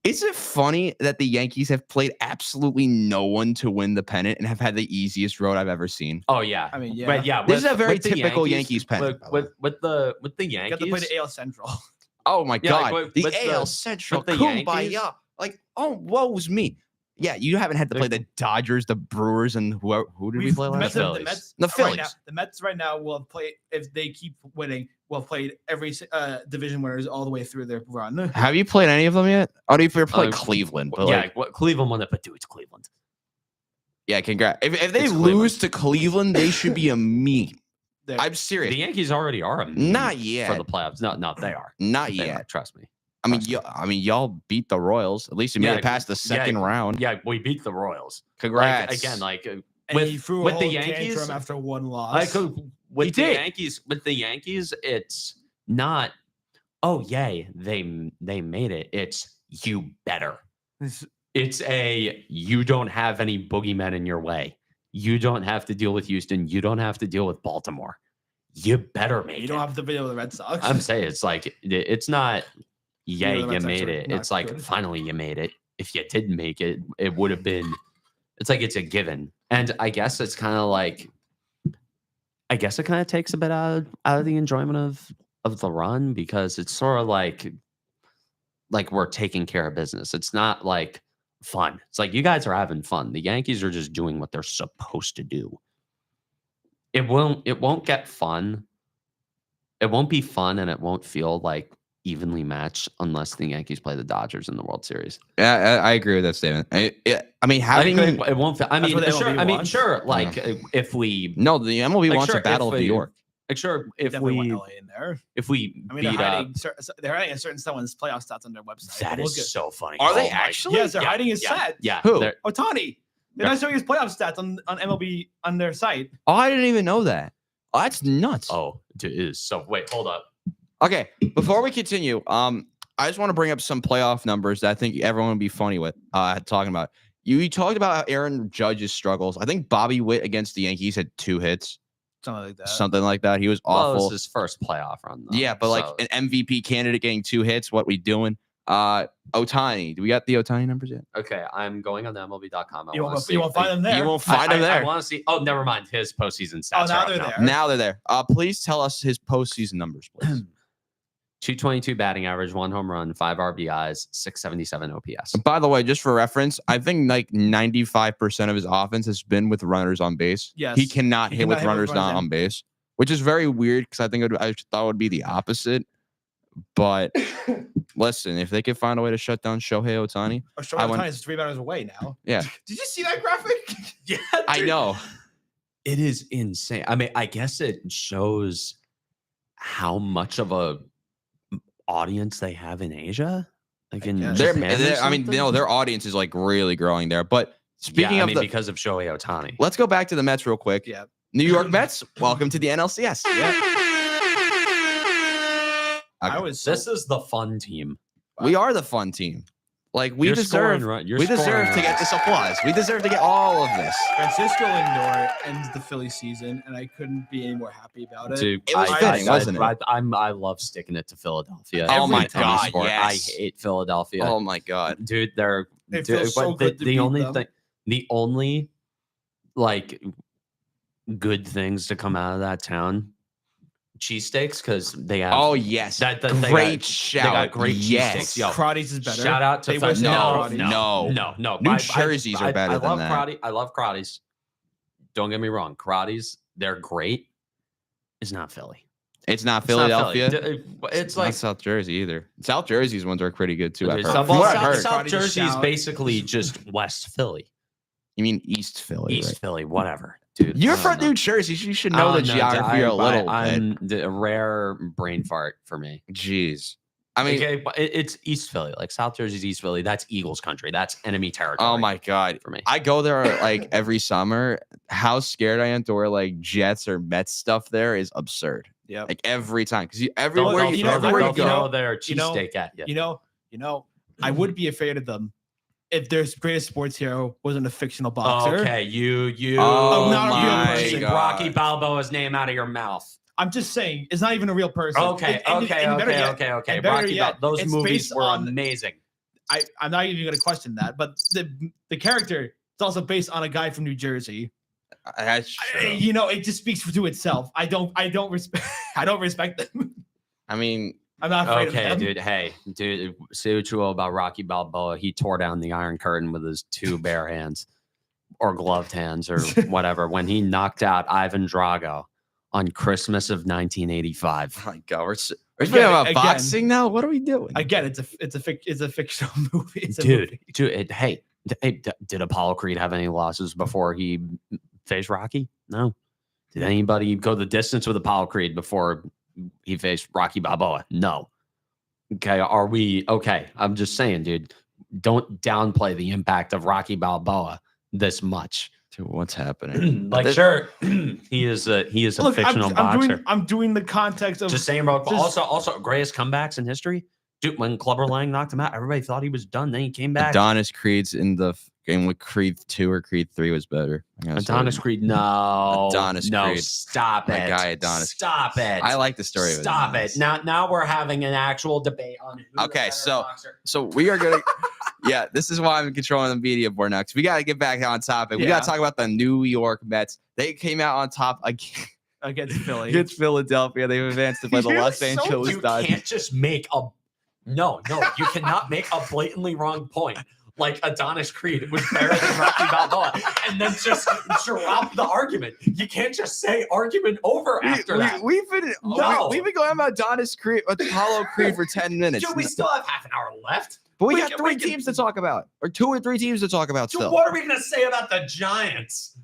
Is it funny that the Yankees have played absolutely no one to win the pennant and have had the easiest road I've ever seen? Oh yeah. I mean, yeah. But yeah, This is a very with the typical Yankees pennant, by the With the You got to play Yankees. the AL Central. Oh my Yeah, like, God. with the the- AL Central, with the kumbaya. Yankees- Like, oh, woe's me. Yeah, you haven't had to play the Dodgers, the Brewers, and who did we play the last? Mets, Phillies. the Mets, The right Phillies. now, the Mets right now will play if they keep winning. Will play every division winners all the way through their run. Have you played any of them yet? Oh, do you play Uh, Cleveland? But Yeah, like, what Cleveland won it, but dude, it's Cleveland. yeah, congrats. If they It's lose to Cleveland, they should be a meme. They're- I'm serious. The Yankees already are a meme Not for yet. the playoffs. No, they are. Not They yet. are, trust me. I mean, y'all beat the Royals. At least you made Yeah, it past the second round. Yeah, we beat the Royals. Congrats. Like, again, like and with he threw a with whole the Yankees, tantrum after one loss. like with He the did. Yankees, it's not. Oh yay, they made it. It's you better. It's a you don't have any boogeymen in your way. You don't have to deal with Houston. You don't have to deal with Baltimore. You better make you it. don't have to video the Red Sox. I'm saying it's like it's not. Yeah, Yay, the Red you Sox made are it. not It's like good. finally you made it. If you didn't make it, it would have been. It's like it's a given, and I guess it's kind of like. I guess it kind of takes a bit out of the enjoyment of the run because it's sort of like we're taking care of business. It's not like fun. It's like you guys are having fun. The Yankees are just doing what they're supposed to do. It won't get fun. It won't be fun, and it won't feel like evenly matched unless the Yankees play the Dodgers in the World Series. Yeah, I agree with that statement. I mean, having It won't. I That's mean, what the sure. MLB I mean, wants. sure. Like if we, no, the MLB Like, wants sure, a battle if of New we- York. like, sure. If Definitely want we, LA in there. if we I mean, beat up, they're hiding a certain someone's playoff stats on their website. that We'll is get- so funny. Are they Oh my- actually? Yes, they're Yeah, hiding his yeah, stats. Yeah. Who? they're- Ohtani. They're not showing his playoff stats on MLB on their site. Oh, I didn't even know that. Oh, that's nuts. Oh, it is. So wait, hold up. Okay, before we continue, I just want to bring up some playoff numbers that I think everyone would be funny with talking about. You talked about how Aaron Judge's struggles. I think Bobby Witt against the Yankees had 2 hits, Something like that. something like that. He was Well, awful. this is his first playoff run. Though, Yeah, but like so- an MVP candidate getting 2 hits, what we doing? Ohtani, do we got the Ohtani numbers yet? okay, I'm going on the MLB.com. You won't find them there. You won't find him I there. want to see. Oh, never mind. His postseason stats. Oh, now are up they're there. Now they're there. Please tell us his postseason numbers, please. 222 batting average, 1 home run, 5 RBIs, 677 OPS. By the way, just for reference, I think like 95% of his offense has been with runners on base. Yes. He cannot He hit cannot with hit with runners not runners in. on base, which is very weird because I thought it would be the opposite. But Listen, if they could find a way to shut down Shohei Ohtani, Shohei Ohtani is 3 batters away now. Yeah. Did you see that graphic? Yeah, I know. It is insane. I mean, I guess it shows how much of a audience they have in Asia. Like in guess. Japan or I mean, something? their audience is like really growing there. But speaking yeah, I of mean, because of Shohei Ohtani. let's go back to the Mets real quick. Yeah. New York Mets, welcome to the NLCS. This is the fun team. We are the fun team. Like we You're deserve. scoring, you're We scoring deserve to get runs. this applause. We deserve to get all of this. Francisco Lindor ends the Philly season, and I couldn't be any more happy about it. Dude, It was fitting, wasn't it? I love sticking it to Philadelphia. Oh my Every time God, they score. yes. I hate Philadelphia. Oh my god. Dude, It feels so but good to the beat only them. thing, the only like good things to come out of that town, cheesesteaks, because they have Oh yes. that they Great got- shout. They got great yes. cheesesteaks. Yo, Crotty's is better. shout out to They wish no, they no, had Crotty's. no, no. New Jerseys are better I than love that. Crotty. I love Crotty's. Don't get me wrong. Crotty's, they're great. It's not Philly. It's not It's not Philadelphia. Philly. It's not like South Jersey either. South Jersey's ones are pretty good too. I've heard. South, From what I've South, heard. South Crotty just Jersey is shout. basically just West Philly, You mean East Philly? East right? Philly, whatever. Dude, You're I don't from know. New Jersey. You should I know the don't geography a little bit. I'm a rare brain fart for me. Jeez. I mean, Okay, but it's East Philly, like South Jersey's East Philly. That's Eagles country. That's enemy territory. oh my god. for me. I go there like every summer. How scared I am to wear like Jets or Mets stuff there is absurd. Yeah. Like every time, because They'll- everywhere they'll you throw- everywhere they'll you go, throw their you know- cheesesteak at you. You know, I would be afraid of them if their greatest sports hero wasn't a fictional Oh, boxer. okay, you. Oh not a real my person. god. Rocky Balboa's name out of your mouth. I'm just saying, it's not even a real person. Okay, And okay. better yet, And better better Rocky yet, Balboa. Those it's movies based were on- amazing. I'm not even going to question that, but the character is also based on a guy from New Jersey. That's true. You know, it just speaks to itself. I don't respect. I don't respect them. I mean, I'm not afraid of Okay, them. dude. Hey, dude. Say what you will about Rocky Balboa. He tore down the Iron Curtain with his two bare hands, or gloved hands, or whatever, when he knocked out Ivan Drago on Christmas of 1985. oh my god, we're speaking Again- about again- boxing now. What are we doing? Again, it's a fictional movie. It's a Dude, movie. hey, did Apollo Creed have any losses before he faced Rocky? No. Did anybody go the distance with Apollo Creed before he faced Rocky Balboa? No. Okay, are we okay? I'm just saying, dude, don't downplay the impact of Rocky Balboa this much. Dude, what's happening? Like, sure, he is a Look, fictional boxer. I'm doing the context of Just saying, bro. But just- also greatest comebacks in history. Dude, when Clubber Lang knocked him out, everybody thought he was done. Then he came back. Adonis Creed's in the game with Creed 2 or Creed 3 was better. I gotta say. Adonis Creed, no, Adonis no, Creed. stop My it, guy Adonis. stop it. I like the story of Stop Adonis. it. Now we're having an actual debate on who the Okay, better so- boxer. So we are gonna, yeah. This is why I'm controlling the media board now. Because we gotta get back on topic. We gotta Yeah. talk about the New York Mets. They came out on top against Philly. against Philadelphia. They've advanced to play the You're Los so- Angeles You Dodgers. can't just make a no. You cannot make a blatantly wrong point. Like Adonis Creed was better than Rocky Balboa, and then just drop the argument. You can't just say argument over after that. We've been No. we've been going about Adonis Creed, Apollo Creed for 10 minutes. Dude, we still have half an hour left. but we we got can- three we can- teams to talk about, or 2 or 3 teams to talk about Dude, still. what are we gonna say about the Giants?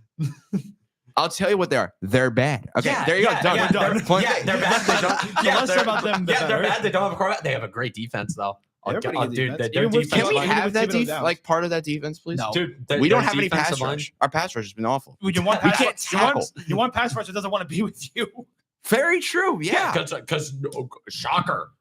I'll tell you what they are. They're bad. Okay, Yeah, there you yeah, go. Done. yeah, Done. they're- Point. yeah, they're bad. They don't, The less about them, the yeah, they're better. bad. They don't have a quarterback. They have a great defense, though. They're pretty good Dude, defense. their Even with defense Can we Even have with that Thibodeau down. like part of that defense, please? No. Dude, We don't their have any pass defensive line- rush. Our pass rush has been awful. You want We pass can't rush- you want- tackle. You want pass rush that doesn't want to be with you. Very true. Yeah. because shocker,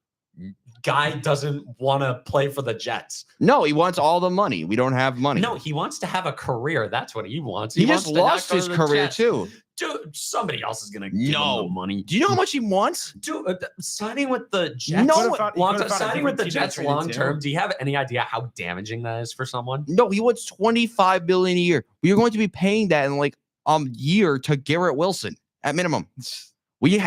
guy doesn't want to play for the Jets. No, he wants all the money. We don't have money. No, he wants to have a career. That's what he wants. he wants just to not lost go his to the career Jets. too. Dude, somebody else is gonna give No. him the money. Do you know how much he wants? Dude, signing with the Jets. No, Could've found- he long could've found a signing with different the team to Jets trade it long to. term. Do you have any idea how damaging that is for someone? No, he wants $25 billion a year. We are going to be paying that in like year to Garrett Wilson at minimum. We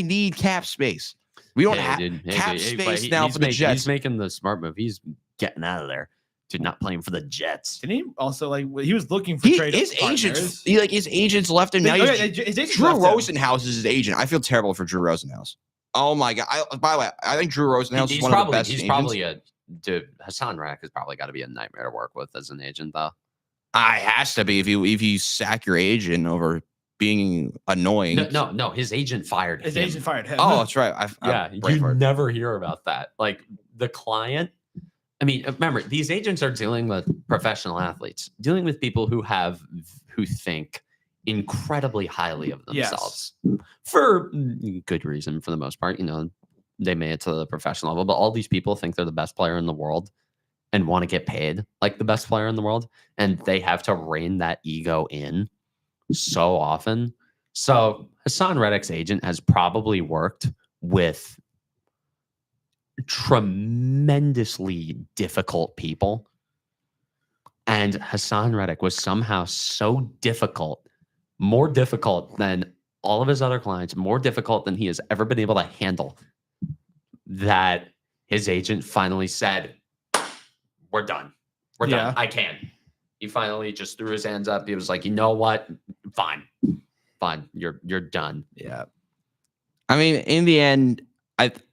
need cap space. We don't have cap space now for the Jets. He's making the smart move. He's getting out of there. Dude, not playing for the Jets. Didn't he also he was looking for trade his partners. agents, his agents left him. Now Okay, he's, his agents Drew left him. Rosenhaus is his agent. I feel terrible for Drew Rosenhaus. Oh my god! By the way, I think Drew Rosenhaus is one of the best. He's agents. probably dude. Hassan Reddick has probably got to be a nightmare to work with as an agent, though. I has to be if you sack your agent over being annoying. No. His agent fired him. His agent fired him. Oh, that's right. You never hear about that. Like the client. I mean, remember, these agents are dealing with professional athletes, dealing with people who think incredibly highly of themselves for good reason, for the most part. You know, they made it to the professional level, but all these people think they're the best player in the world and want to get paid like the best player in the world, and they have to rein that ego in so often. So Hassan Reddick's agent has probably worked with tremendously difficult people, and Hassan Reddick was somehow so difficult, more difficult than all of his other clients, more difficult than he has ever been able to handle, that his agent finally said, we're done. We're done. I can. He finally just threw his hands up. He was like, you know what? Fine. You're done. Yeah. I mean, in the end,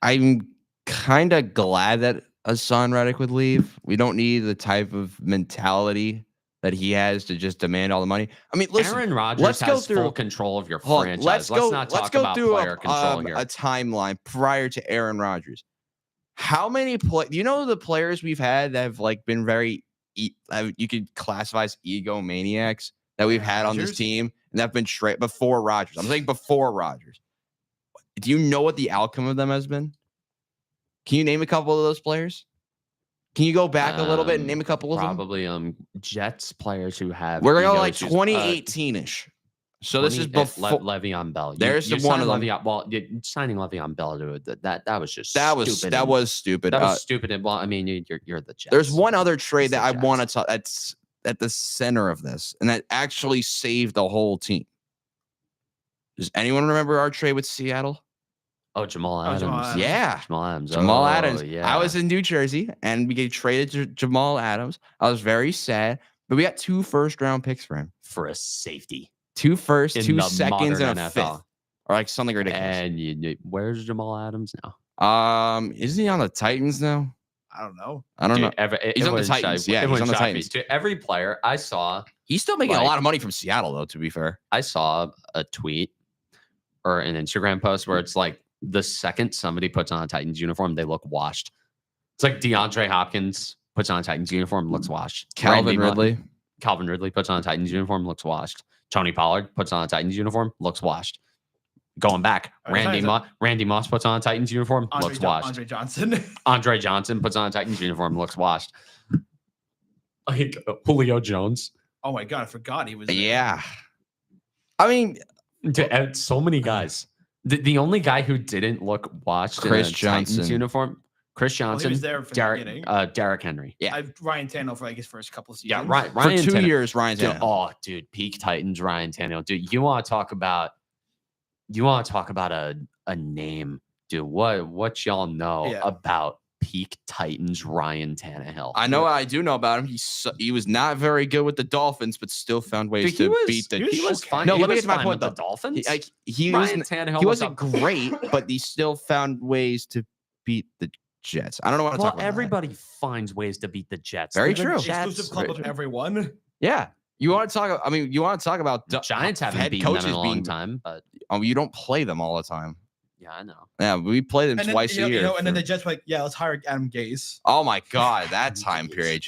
I'm kind of glad that Hassan Reddick would leave. We don't need the type of mentality that he has to just demand all the money. I mean, listen, Aaron Rodgers has full control of your franchise. Let's not talk about player control here. A timeline prior to Aaron Rodgers. How many you know the players we've had that have like been very you could classify as egomaniacs that we've had on this team and that have been straight before Rodgers. I'm saying before Rodgers. Do you know what the outcome of them has been? Can you name a couple of those players? Can you go back a little bit and name a couple of them? Probably Jets players who have. We're going to go like 2018-ish. So this is before Le'Veon Bell. There's one of them. Signing Le'Veon Bell to it, that was just stupid. That was stupid. That was stupid. And, well, I mean, you're the Jets. There's one other trade that I want to talk. That's at the center of this, and that actually saved the whole team. Does anyone remember our trade with Seattle? Oh, Jamal Adams. Yeah. Jamal Adams. Yeah. I was in New Jersey and we get traded to Jamal Adams. I was very sad, but we got 2 first-round picks for him. For a safety. 2 first, 2 seconds, and a NFL. fifth. Or like something ridiculous. And where's Jamal Adams now? Isn't he on the Titans now? I don't know. He's on the Titans. Yeah, he's on the Titans. To every player I saw. He's still making a lot of money from Seattle, though, to be fair. I saw a tweet or an Instagram post where it's like, the second somebody puts on a Titans uniform, they look washed. It's like DeAndre Hopkins puts on a Titans uniform, looks washed. Calvin Ridley puts on a Titans uniform, looks washed. Tony Pollard puts on a Titans uniform, looks washed. Going back, Randy Moss puts on a Titans uniform, looks washed. Andre Johnson puts on a Titans uniform, looks washed. Like Julio Jones. Oh my God, I forgot he was there. Yeah. I mean, so many guys. The only guy who didn't look washed Chris in a Johnson Titans uniform, Chris Johnson, he was there for Derrick Henry. Yeah, Ryan Tannehill for like his first couple of seasons. Yeah, Ryan for 2 Tannehill. years. Ryan Tannehill. Dude, peak Titans Ryan Tannehill. Dude, you want to talk about a name, dude? What y'all know about peak Titans Ryan Tannehill? I know. I do know about him. He was not very good with the Dolphins, but still found ways to beat the. He was fine. No, let me me get to my point. The Dolphins. He wasn't great, but he still found ways to beat the Jets. I don't know what to talk about. Everybody finds ways to beat the Jets. Very true. Exclusive club of everyone. Yeah. You want to talk? I mean, you want to talk about the Giants haven't beaten them in a long time, but you don't play them all the time. Yeah, I know. Yeah, we play them twice a year. And then the Jets were like, yeah, let's hire Adam Gase. Oh my God, that time period,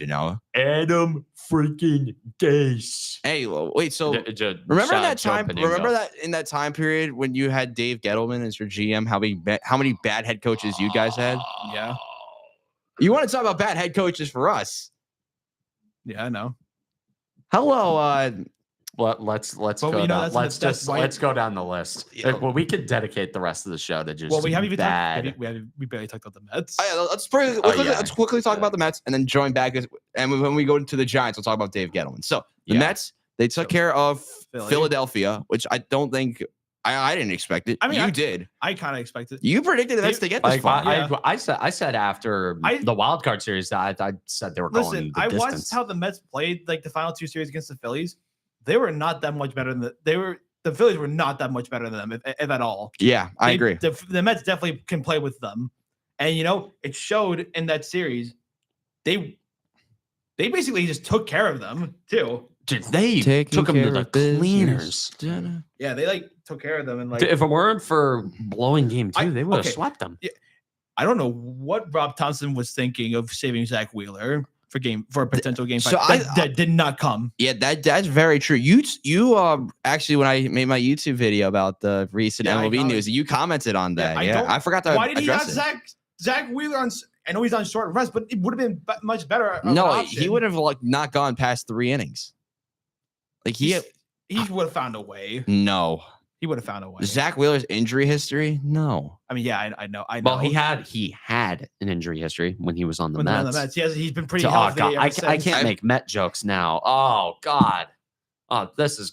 Adam freaking Gase. Hey, wait, so remember that time? Remember that in that time period when you had Dave Gettleman as your GM? How many bad head coaches you guys had? Yeah. You want to talk about bad head coaches for us? Yeah, I know. Hello, let's go down. Let's go down the list. Well, we could dedicate the rest of the show to just. Well, we haven't even we barely talked about the Mets. Let's quickly talk about the Mets and then join back. And when we go into the Giants, we'll talk about Dave Gettleman. So the Mets, they took care of Philadelphia, which I don't think I didn't expect it. I mean, you did. I kind of expected. You predicted the Mets to get this far. I said after the wild card series that I said they were going the distance. Watched how the Mets played like the final 2 series against the Phillies. They were not that much better than they were. the Phillies were not that much better than them, if at all. Yeah, I agree. The Mets definitely can play with them, and it showed in that series. They basically just took care of them too. Dude, they Taking took them to care the of business. cleaners. Yeah, they took care of them, and If it weren't for blowing game 2, they would have okay. swept them. I don't know what Rob Thompson was thinking of saving Zach Wheeler for a potential game 5. So That did not come. Yeah, that's very true. You actually, when I made my YouTube video about the recent Yeah, MLB news, you commented on that. Yeah, I forgot to Why did he have address it. Zach Wheeler on? I know he's on short rest, but it would have been much better. of an No, option. he would have not gone past 3 innings. Like He would have found a way. no. He would have found a way. Zach Wheeler's injury history? No. I mean, yeah, I know. Well, he had an injury history when he was on the When they're on Mets. He's been pretty So, oh healthy. God, ever I since. can't make Met jokes now. Oh God. Oh, this is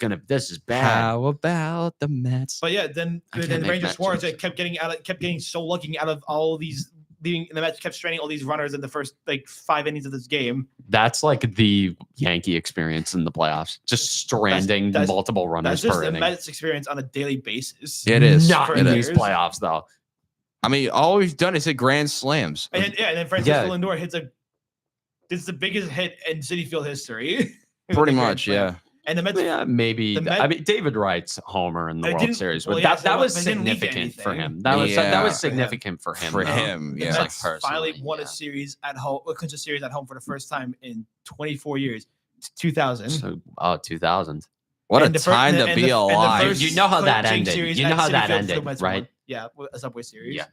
bad. How about the Mets? But yeah, then can't Ranger make Met Suarez jokes. kept getting so lucky out of all these. The Mets kept straining all these runners in the first 5 innings of this game. That's like the Yankee experience in the playoffs. Just stranding That's- multiple runners That's just per the inning. Mets experience on a daily basis. It is. Not For in these years. playoffs, though. I mean, all we've done is hit grand slams. And then Francisco Yeah. Lindor hits the biggest hit in Citi Field history. Pretty much, yeah. And the Mets, Yeah, maybe. the Met- I mean, David Wright's homer in the They World didn't- Series, well, but yeah, that was they didn't lead to significant for anything. him. That was Yeah. significant for him. For though. him, the yeah. Like Mets finally personally, won yeah. a series at home, a clinch a series at home for the first time in 24 years. 2000. So, 2000. What a And the fir- time and to the- be and the alive. first You know how that clinching ended. series You know at how Citi that Field for the ended, Mets right? won. Yeah, a Subway Series. Yeah.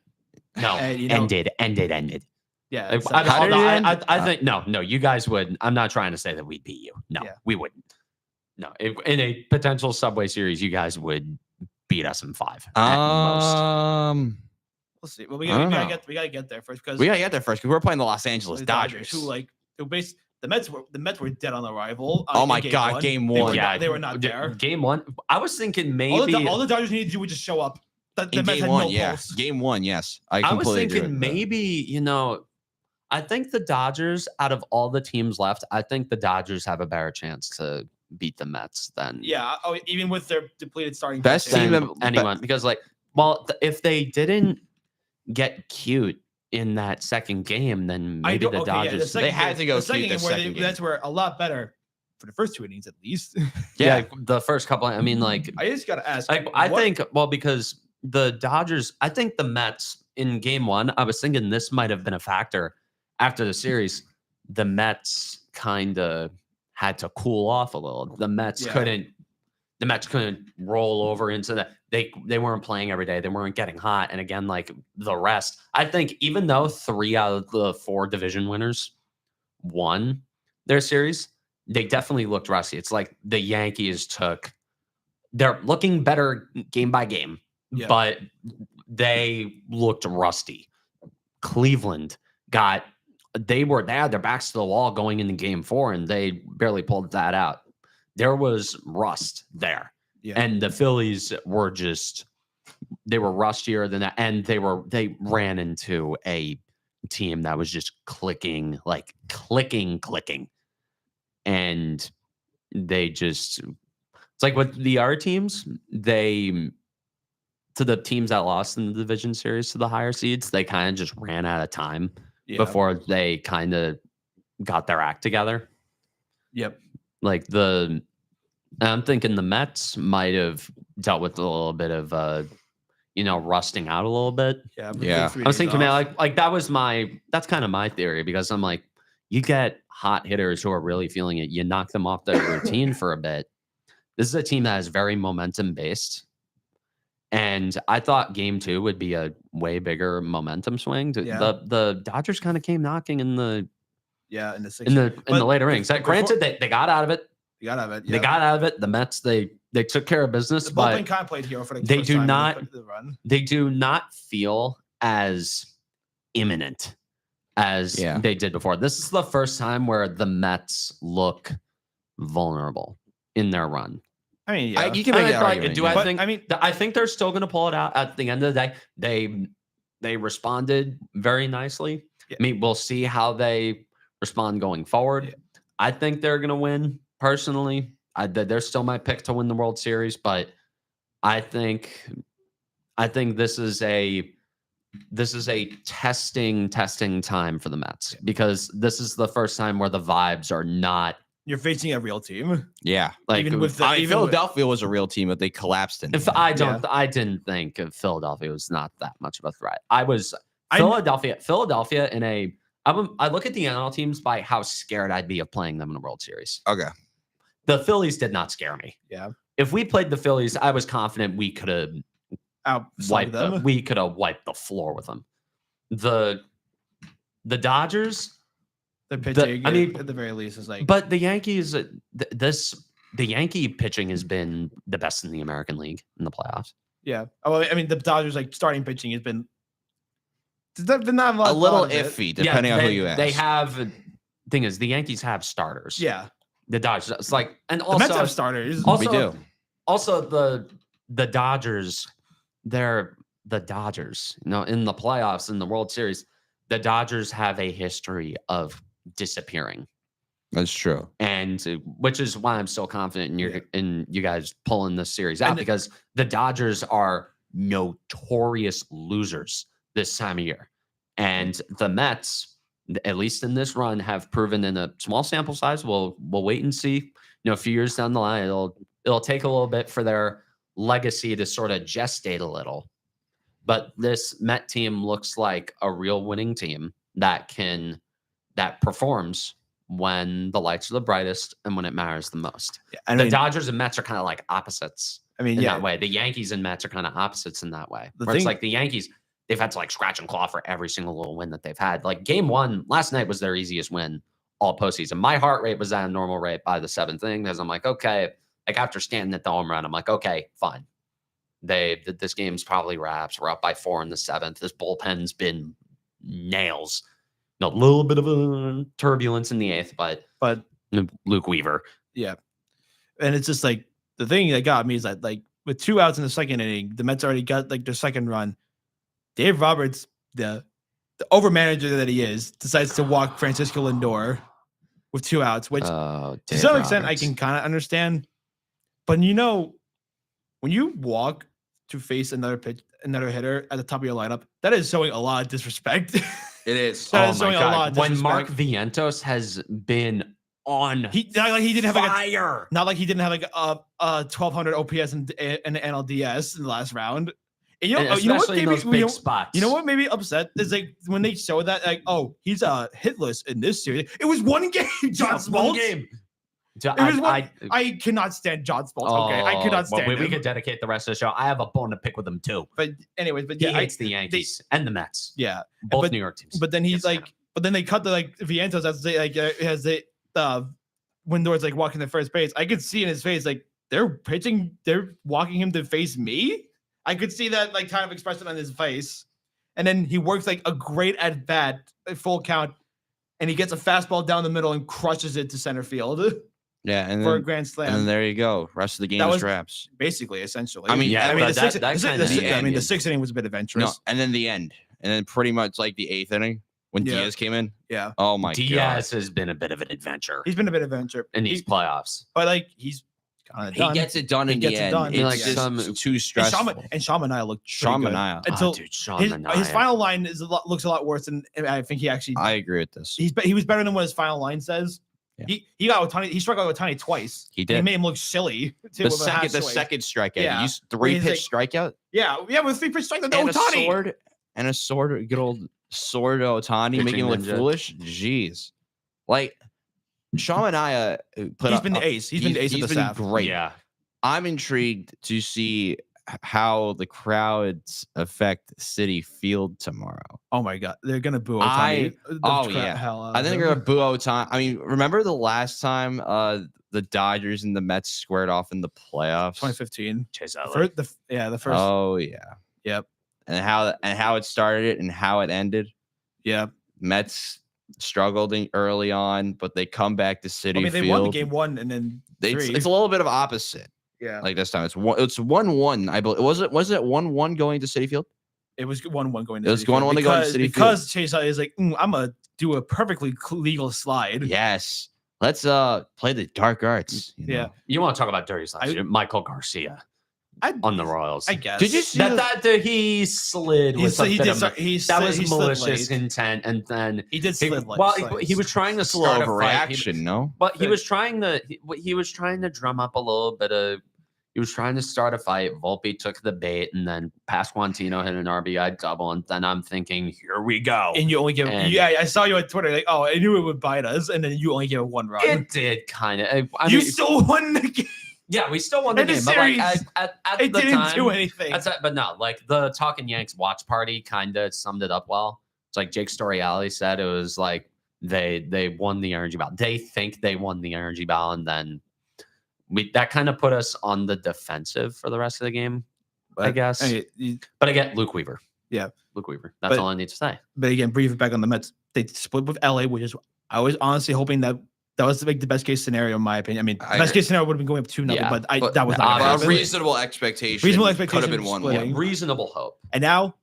No, And, ended. Yeah. Like, so- How did it end? I think no. You guys would. I'm not trying to say that we'd beat you. No, Yeah. we wouldn't. No, in a potential Subway Series, you guys would beat us in 5 at most. we'll see. Well, I don't know. we gotta get there first because We gotta get there first because we're playing the Los Angeles Dodgers. the Mets were dead on arrival. Oh in my game God, one. game They were one. not- they were not d- there. Game 1. I was thinking All maybe. the Dodgers needed to do was just show up. The In Mets game had one, no yeah. pulse. Game 1, yes. I I was completely agree thinking with that. maybe, I think the Dodgers, out of all the teams left, I think the Dodgers have a better chance to beat the Mets than Yeah. Oh, even with their depleted starting Best pitching. team than of- anyone. Because if they didn't get cute in that second game, then maybe the Dodgers. They had to go The second cute the game where second game. Mets were a lot better for the first 2 innings at least. Yeah, the first couple. I mean, like I just gotta ask. I think because the Dodgers, I think the Mets in game 1, I was thinking this might have been a factor after the series. The Mets kind of had to cool off a little. The Mets Yeah. couldn't roll over into that. They weren't playing every day. They weren't getting hot. And again, like the rest, I think even though 3 out of the 4 division winners won their series, they definitely looked rusty. It's like the Yankees they're looking better game by game, Yeah. but they looked rusty. Cleveland they had their backs to the wall going into game 4 and they barely pulled that out. There was rust there. Yeah. And the Phillies were they were rustier than that. And they ran into a team that was just clicking. And it's like with the other teams, to the teams that lost in the division series to the higher seeds, they kind of just ran out of time before they kind of got their act together. Yep. Like I'm thinking the Mets might have dealt with a little bit of rusting out a little bit. Yeah. Yeah. I was thinking, man, like that's kind of my theory, because I'm like, you get hot hitters who are really feeling it, you knock them off their routine for a bit. This is a team that is very momentum based. And I thought game 2 would be a way bigger momentum swing. Yeah. The Dodgers kind of came knocking in the in the in the But later innings. Granted, they got out of it. you gotta have it. They got out of it. The Mets, they took care of business, the but bullpen kind of played hero for the they first do time in not- the run. they do not feel as imminent as they did before. This is the first time where the Mets look vulnerable in their run. I mean, yeah. You can make And that I argument. do yeah. I But, think I mean- I think they're still going to pull it out at the end of the day. They responded very nicely. Yeah. I mean, we'll see how they respond going forward. Yeah. I think they're going to win personally. They're still my pick to win the World Series, but I think this is a testing time for the Mets because this is the first time where the vibes are not You're facing a real team. Yeah. like Even with I mean, even with- Philadelphia was a real team, but they collapsed in. if the end. I didn't think of Philadelphia was not that much of a threat. I- Philadelphia in a I look at the NL teams by how scared I'd be of playing them in a World Series. Okay. The Phillies did not scare me. Yeah. If we played the Phillies, I was confident we could have Outslug them. we could have wiped the floor with them. The Dodgers, The pitching, I mean, at the very least, is like. but the Yankees, the Yankee pitching has been the best in the American League in the playoffs. Yeah. Oh, well, I mean, the Dodgers like starting pitching has been. There's been not A little lot of it. iffy, depending on who you ask. They have. Thing is, the Yankees have starters. Yeah. The Dodgers. It's like, and The also Mets have starters. Also, we do. Also, the Dodgers, they're the Dodgers. You know, in the playoffs, in the World Series, the Dodgers have a history of disappearing, That's true. and which is why I'm so confident in you guys pulling this series out And- because the Dodgers are notorious losers this time of year, and the Mets, at least in this run, have proven in a small sample size. We'll wait and see. You know, a few years down the line, it'll take a little bit for their legacy to sort of gestate a little. But this Met team looks like a real winning team that performs when the lights are the brightest and when it matters the most. Yeah, I The mean, Dodgers and Mets are kind of like opposites I mean, in yeah. that way. The Yankees and Mets are kind of opposites in that way. The Where it's thing- like the Yankees, they've had to like scratch and claw for every single little win that they've had. Like game one last night was their easiest win all postseason. My heart rate was at a normal rate by the seventh inning because I'm like, okay, like after Stanton at the home run, I'm like, okay, fine. This game's probably wraps. We're up by 4 in the seventh. This bullpen's been nails. A little bit of a turbulence in the eighth, but Luke Weaver. Yeah. And it's just like the thing that got me is that like with 2 outs in the second inning, the Mets already got like their second run. Dave Roberts, the over manager that he is, decides to walk Francisco Lindor with 2 outs, which to some extent I can kind of understand. But you know, when you walk to face another hitter at the top of your lineup, that is showing a lot of disrespect. It is. That Oh is my showing a lot God. of When Mark disrespect. Vientos has been on he didn't have like fire. not like he didn't have like a 1200 OPS and NLDS in the last round. And you know, And you know what especially in made those me, big spots. you know what made me upset is like when they show that like, oh, he's hitless in this series. It was one game, John Just one Smoltz. game. It was I cannot stand John Smoltz. Okay, I cannot stand we him. could dedicate the rest of the show. I have a bone to pick with him too. But anyways, but He yeah, hates the Yankees and the Mets, yeah. both but- New York teams. But then he's Yes, like, but then they cut the like Vientos as they like as they when Lindor's like walking to first base. I could see in his face like they're walking him to face me. I could see that like kind of expression on his face. And then he works like a great at bat, a full count, and he gets a fastball down the middle and crushes it to center field Yeah, and for a then, grand and then slam. there you go. Rest of the game That is was- wraps. Basically, essentially. I mean, Yeah, I mean, but the sixth, that the kinda sixth- I mean, the ended. sixth inning was a bit adventurous. No, and then the end, and then pretty much like the eighth inning when Yeah. Diaz came in. Yeah, Oh my god. Diaz has been a bit of an adventure he's been a bit adventure in these playoffs. but like he's kind of He done. gets it done He in gets the it end. done. It's Like just some- too stressful. And Shamania looked pretty Sean good. Manaea. Until Dude, Sean his Manaea. final line looks a lot worse than I think he actually. I agree with this. He was better than what his final line says. Yeah. He got Ohtani. He struck out Ohtani twice. He And did. He made him look silly. Too, The with a half second swing. strikeout. Yeah. You used 3-pitch strikeout Yeah, with 3-pitch strike. and Ohtani. a sword, good old sword Otani Pitching making him look ninja. foolish. Jeez, like Sean Manaea put He's up. been the ace. He's been the ace of he's the been staff. great. Yeah, I'm intrigued to see how the crowds affect City Field tomorrow. Oh my god, they're gonna boo I- Ohtani. yeah. Hell out I of think him. they're gonna boo Otani. I mean, remember the last time the Dodgers and the Mets squared off in the playoffs? 2015. Chase The Elliott. first, the first. Oh yeah. Yep. And how it started it and how it ended. Yeah. Mets struggled early on, but they come back to City I mean, they Field. won the game 1 and then 3. It's a little bit of opposite. Yeah. Like this time, it's 1-1. I believe was it 1-1 going to City Field? It was 1-1 going to It was City Field 1-1 to go to City Field. because Chase is like, I'm gonna do a perfectly legal slide. Yes. Let's play the dark arts. you Yeah. know. You want to talk about dirty slides? I- Michael Garcia. on the Royals. I guess. Did you see That he slid with a bit of that was malicious intent, and then he did slid late. well, he was trying to start a fight. overreaction, no? But he was trying to drum up a little bit of. He was trying to start a fight. Volpe took the bait, and then Pasquantino hit an RBI double. And then I'm thinking, here we go. And you only give. I saw you on Twitter like, oh, I knew it would bite us, and then you only give it 1 run. It did kind of. You still won the game. Yeah, we still won the game, but like at it the didn't time, do anything. but no, like the Talking Yanks watch party kind of summed it up well. It's like Jake Storiale said, it was like they won the energy battle. They think they won the energy battle, and then that kind of put us on the defensive for the rest of the game, I guess. But again, Luke Weaver. Yeah, Luke Weaver. That's all I need to say. But again, brief back on the Mets. They split with LA, which is I was honestly hoping that was like the best case scenario in my opinion. I mean, the best case scenario would have been going up 2-0, but that was not a reasonable expectation. Reasonable expectation could have been 1-1. Yeah, reasonable hope. And now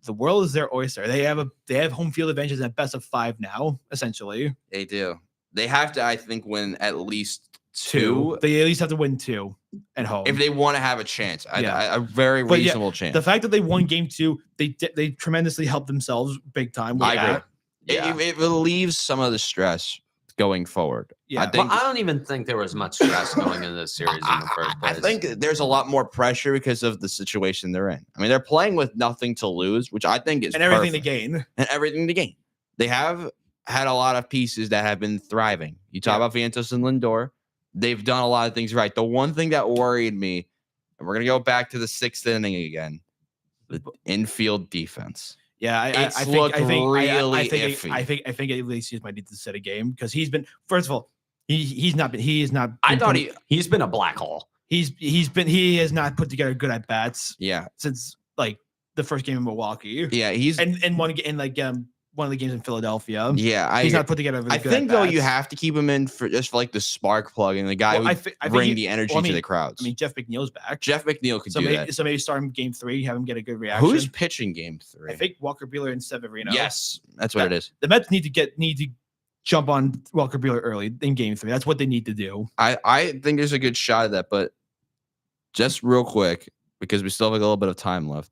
the world is their oyster. They have home field advantages at best of 5 now, essentially. They do. They have to, I think, win at least 2. They at least have to win 2 at home if they want to have a chance. A very reasonable chance. The fact that they won game 2, they tremendously helped themselves big time. I agree. Yeah. It relieves some of the stress going forward. Yeah, I don't even think there was much stress going into this series in the first place. I think there's a lot more pressure because of the situation they're in. I mean, they're playing with nothing to lose, which I think is everything to gain. And everything to gain. They have had a lot of pieces that have been thriving. You talk about Vientos and Lindor. They've done a lot of things right. The one thing that worried me, and we're going to go back to the 6th inning again, the infield defense. Yeah, I think really iffy. I think Iglesias might need to set a game because he's been, first of all, he is not. I thought he's been a black hole. He has not put together good at bats. Yeah, since like the first game in Milwaukee. Yeah, he's and one of the games in Philadelphia. Yeah, he's not put together. I think though you have to keep him in for just like the spark plug and the guy who bring the energy to the crowds. I mean, Jeff McNeil's back. Jeff McNeil could do that. So maybe start him game 3, have him get a good reaction. Who's pitching game 3? I think Walker Buehler and Severino. Yes, that's what it is. The Mets need to jump on Walker Buehler early in game 3. That's what they need to do. I think there's a good shot at that, but just real quick because we still have a little bit of time left.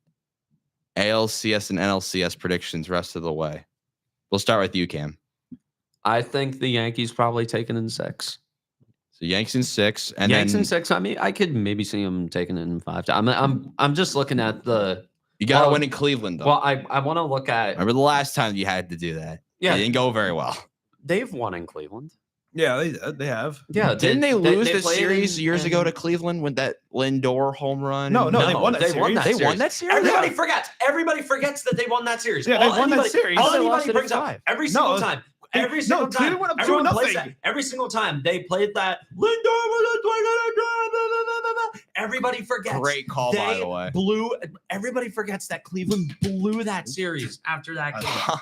ALCS and NLCS predictions rest of the way. We'll start with you, Cam. I think the Yankees probably taken in 6. So Yankees in 6, and Yankees then, in 6. I mean, I could maybe see them taking in 5. I'm just looking at the. You got to win in Cleveland, though. Well, I want to look at. Remember the last time you had to do that? Yeah, it didn't go very well. They've won in Cleveland. Yeah, they have. Yeah, didn't they lose the series years ago to Cleveland with that Lindor home run? No, they won that series. They won that series. Everybody forgets. Everybody forgets that they won that series. Yeah, they won that series. All anybody brings up every single time. Every single time. Cleveland went up Everyone 2-0. plays that. Every single time they played that. Lindor was a Everybody forgets. Great call, by the way. Everybody forgets that Cleveland blew that series after that game.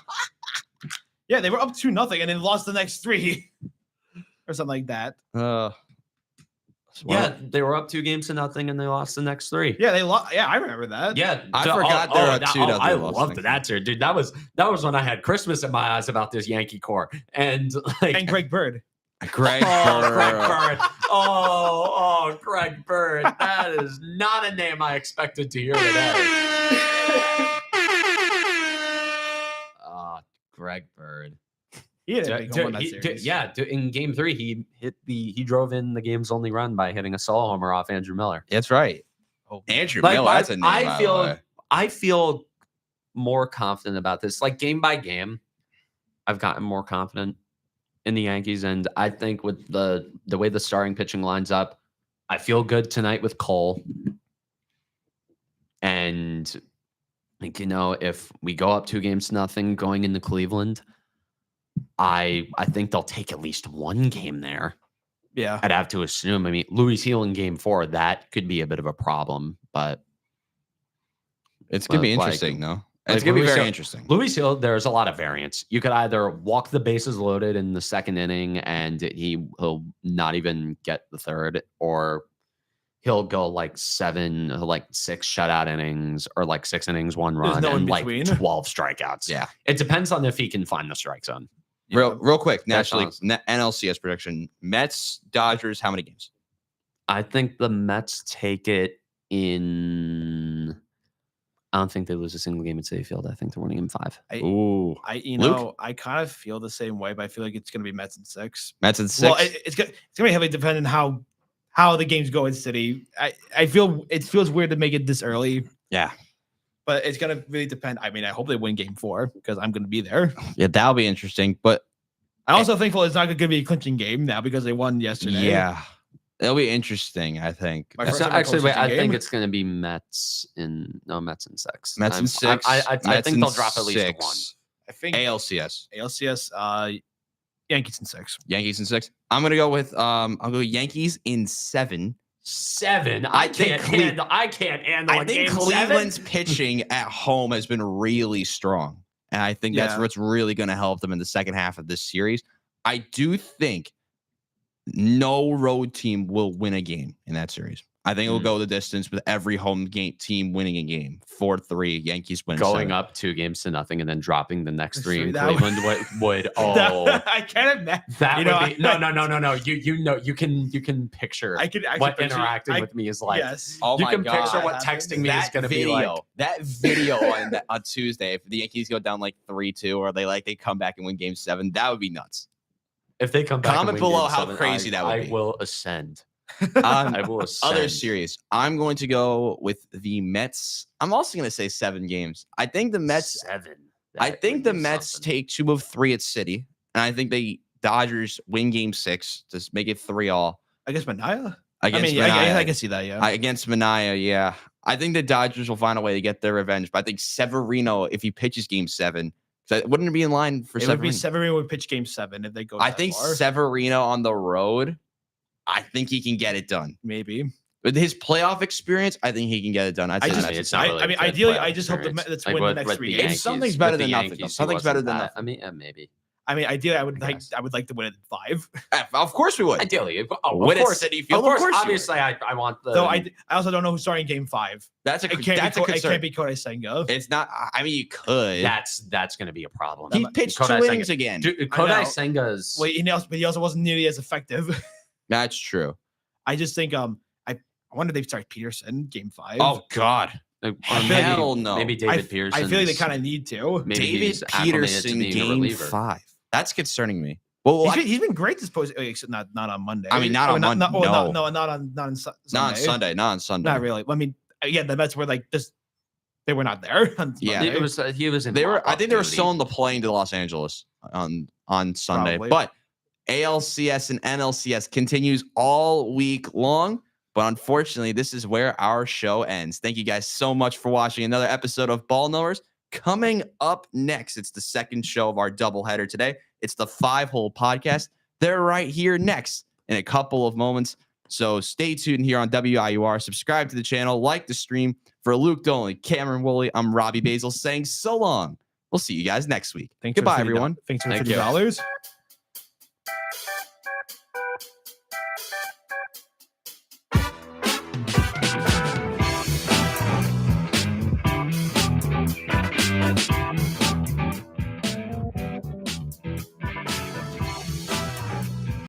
Yeah, they were up 2-0 and then lost the next 3. Or something like that. Yeah, they were up 2-0 and they lost the next 3. Yeah, they lost. Yeah, I remember that. Yeah, I forgot they were up 2-0. I loved that series, dude. That was when I had Christmas in my eyes about this Yankee core and Greg Bird. Greg Bird. Oh, Greg Bird. That is not a name I expected to hear today. Greg Bird. He had a big home run that series. In game 3, he drove in the game's only run by hitting a solo homer off Andrew Miller. That's right. Oh, Andrew Miller. That's a name. I feel more confident about this. Like game by game, I've gotten more confident in the Yankees, and I think with the way the starting pitching lines up, I feel good tonight with Cole. And like, if we go up 2-0 going into Cleveland, I think they'll take at least one game there. Yeah. I'd have to assume. I mean, Louis Hill in game 4, that could be a bit of a problem, but it's going to be interesting, though. It's going to be very interesting. Louis Hill, there's a lot of variance. You could either walk the bases loaded in the 2nd inning and he'll not even get the 3rd, or he'll go like 6 shutout innings, or like 6 innings, 1 run, and like 12 strikeouts. Yeah. It depends on if he can find the strike zone. Real quick, nationally, NLCS prediction. Mets, Dodgers, how many games? I think the Mets take it in. I don't think they lose a single game at Citi Field. I think they're winning in 5. Ooh. I kind of feel the same way, but I feel like it's going to be Mets in 6. Mets in 6. Well, it's going to be heavily dependent on how the games go in City. I feel it feels weird to make it this early. Yeah. But it's going to really depend. I mean, I hope they win game 4 because I'm going to be there. Yeah, that'll be interesting. But I'm also thankful it's not going to be a clinching game now because they won yesterday. yeah, it'll be interesting, I think. My So first ever actually, wait, I postseason think game. it's going to be Mets in 6. Mets in 6. I Mets think in they'll drop at least 6. 1. I think ALCS. Yankees in 6. Yankees in 6. I'm gonna go with I'll go Yankees in 7. 7. I I think can't handle. I a think game Cleveland's 7. pitching at home has been really strong. And I think that's Yeah. what's really going to help them in the second half of this series. I do think no road team will win a game in that series. I think it will go the distance with every home game team winning a game. 4-3, Yankees win. Going 7. up 2-0 and then dropping the next 3 in That would- Cleveland would I can't imagine. that You would know, be no. You know you can picture I could actually what picture- interacting with me is like. Yes. Oh You my can God. picture what That texting me is That going to be like. That video on Tuesday, if the Yankees go down like 3-2 or they come back and win game 7, that would be nuts. If they come back, Comment and win below game how 7, crazy that would I be. will ascend. Um, I will ascend. Other series, I'm going to go with the Mets. I'm also going to say 7 games. I think the Mets. 7. I That think would the be Mets something. take 2 of 3 at City, and I think the Dodgers win game 6 to make it 3-all I guess Mania. against I Manaea. can see that. Yeah. Against Manaea, yeah. I think the Dodgers will find a way to get their revenge, but I think Severino, if he pitches game 7, wouldn't it be in line for it would be Severino? Severino would pitch game 7 if they go. I that think far. Severino on the road, I think he can get it done. Maybe. With his playoff experience, I think he can get it done. I just- it's not really I mean, good ideally, playoff I just hope the experience. Mets Like, win the with- next with 3 the games. Yankees- Something's better with the than nothing, though. Yankees, he Something's better wasn't than that- nothing. I mean, maybe. I mean, ideally, I would like guess. I would like to win it in 5. Of course we would. Ideally, Win of at course, Citi Field. of course. you would. Obviously, I want the. Though I also don't know who's starting game 5. That's a It can't that's be a It concern. can't be Kodai Senga. It's not. I mean, you could. that's going to be a problem. He pitched Kodai 2 Senga- innings again. Dude, I Kodai know. Senga's. Well, but he also wasn't nearly as effective. That's true. I just think I wonder if they start Peterson game 5. Oh God, or hell no. Maybe David Pearson. I feel like they kind of need to. Maybe David he's acclimated to Peterson being a game reliever. 5. That's concerning me. Well, He's been great this post. Except not on Monday. I mean, not on Monday, Not no. not on Sunday. not on Sunday. Not on Sunday. Not really. I mean, again, the Mets were like just they were not there. On Yeah. Monday. It was. He was in. They were. I mop-up think they were duty. still on the plane to Los Angeles on Sunday. Probably. But ALCS and NLCS continues all week long. But unfortunately, this is where our show ends. Thank you guys so much for watching another episode of Ball Knowers. Coming up next, it's the second show of our doubleheader today. It's the 5-Hole Podcast. They're right here next in a couple of moments. So stay tuned here on WIUR. Subscribe to the channel, like the stream. For Luke Dolan, Cameron Woolley, I'm Robbie Basil saying so long. We'll see you guys next week. Thanks for Goodbye, $50. everyone. Thanks for Thank you. $50.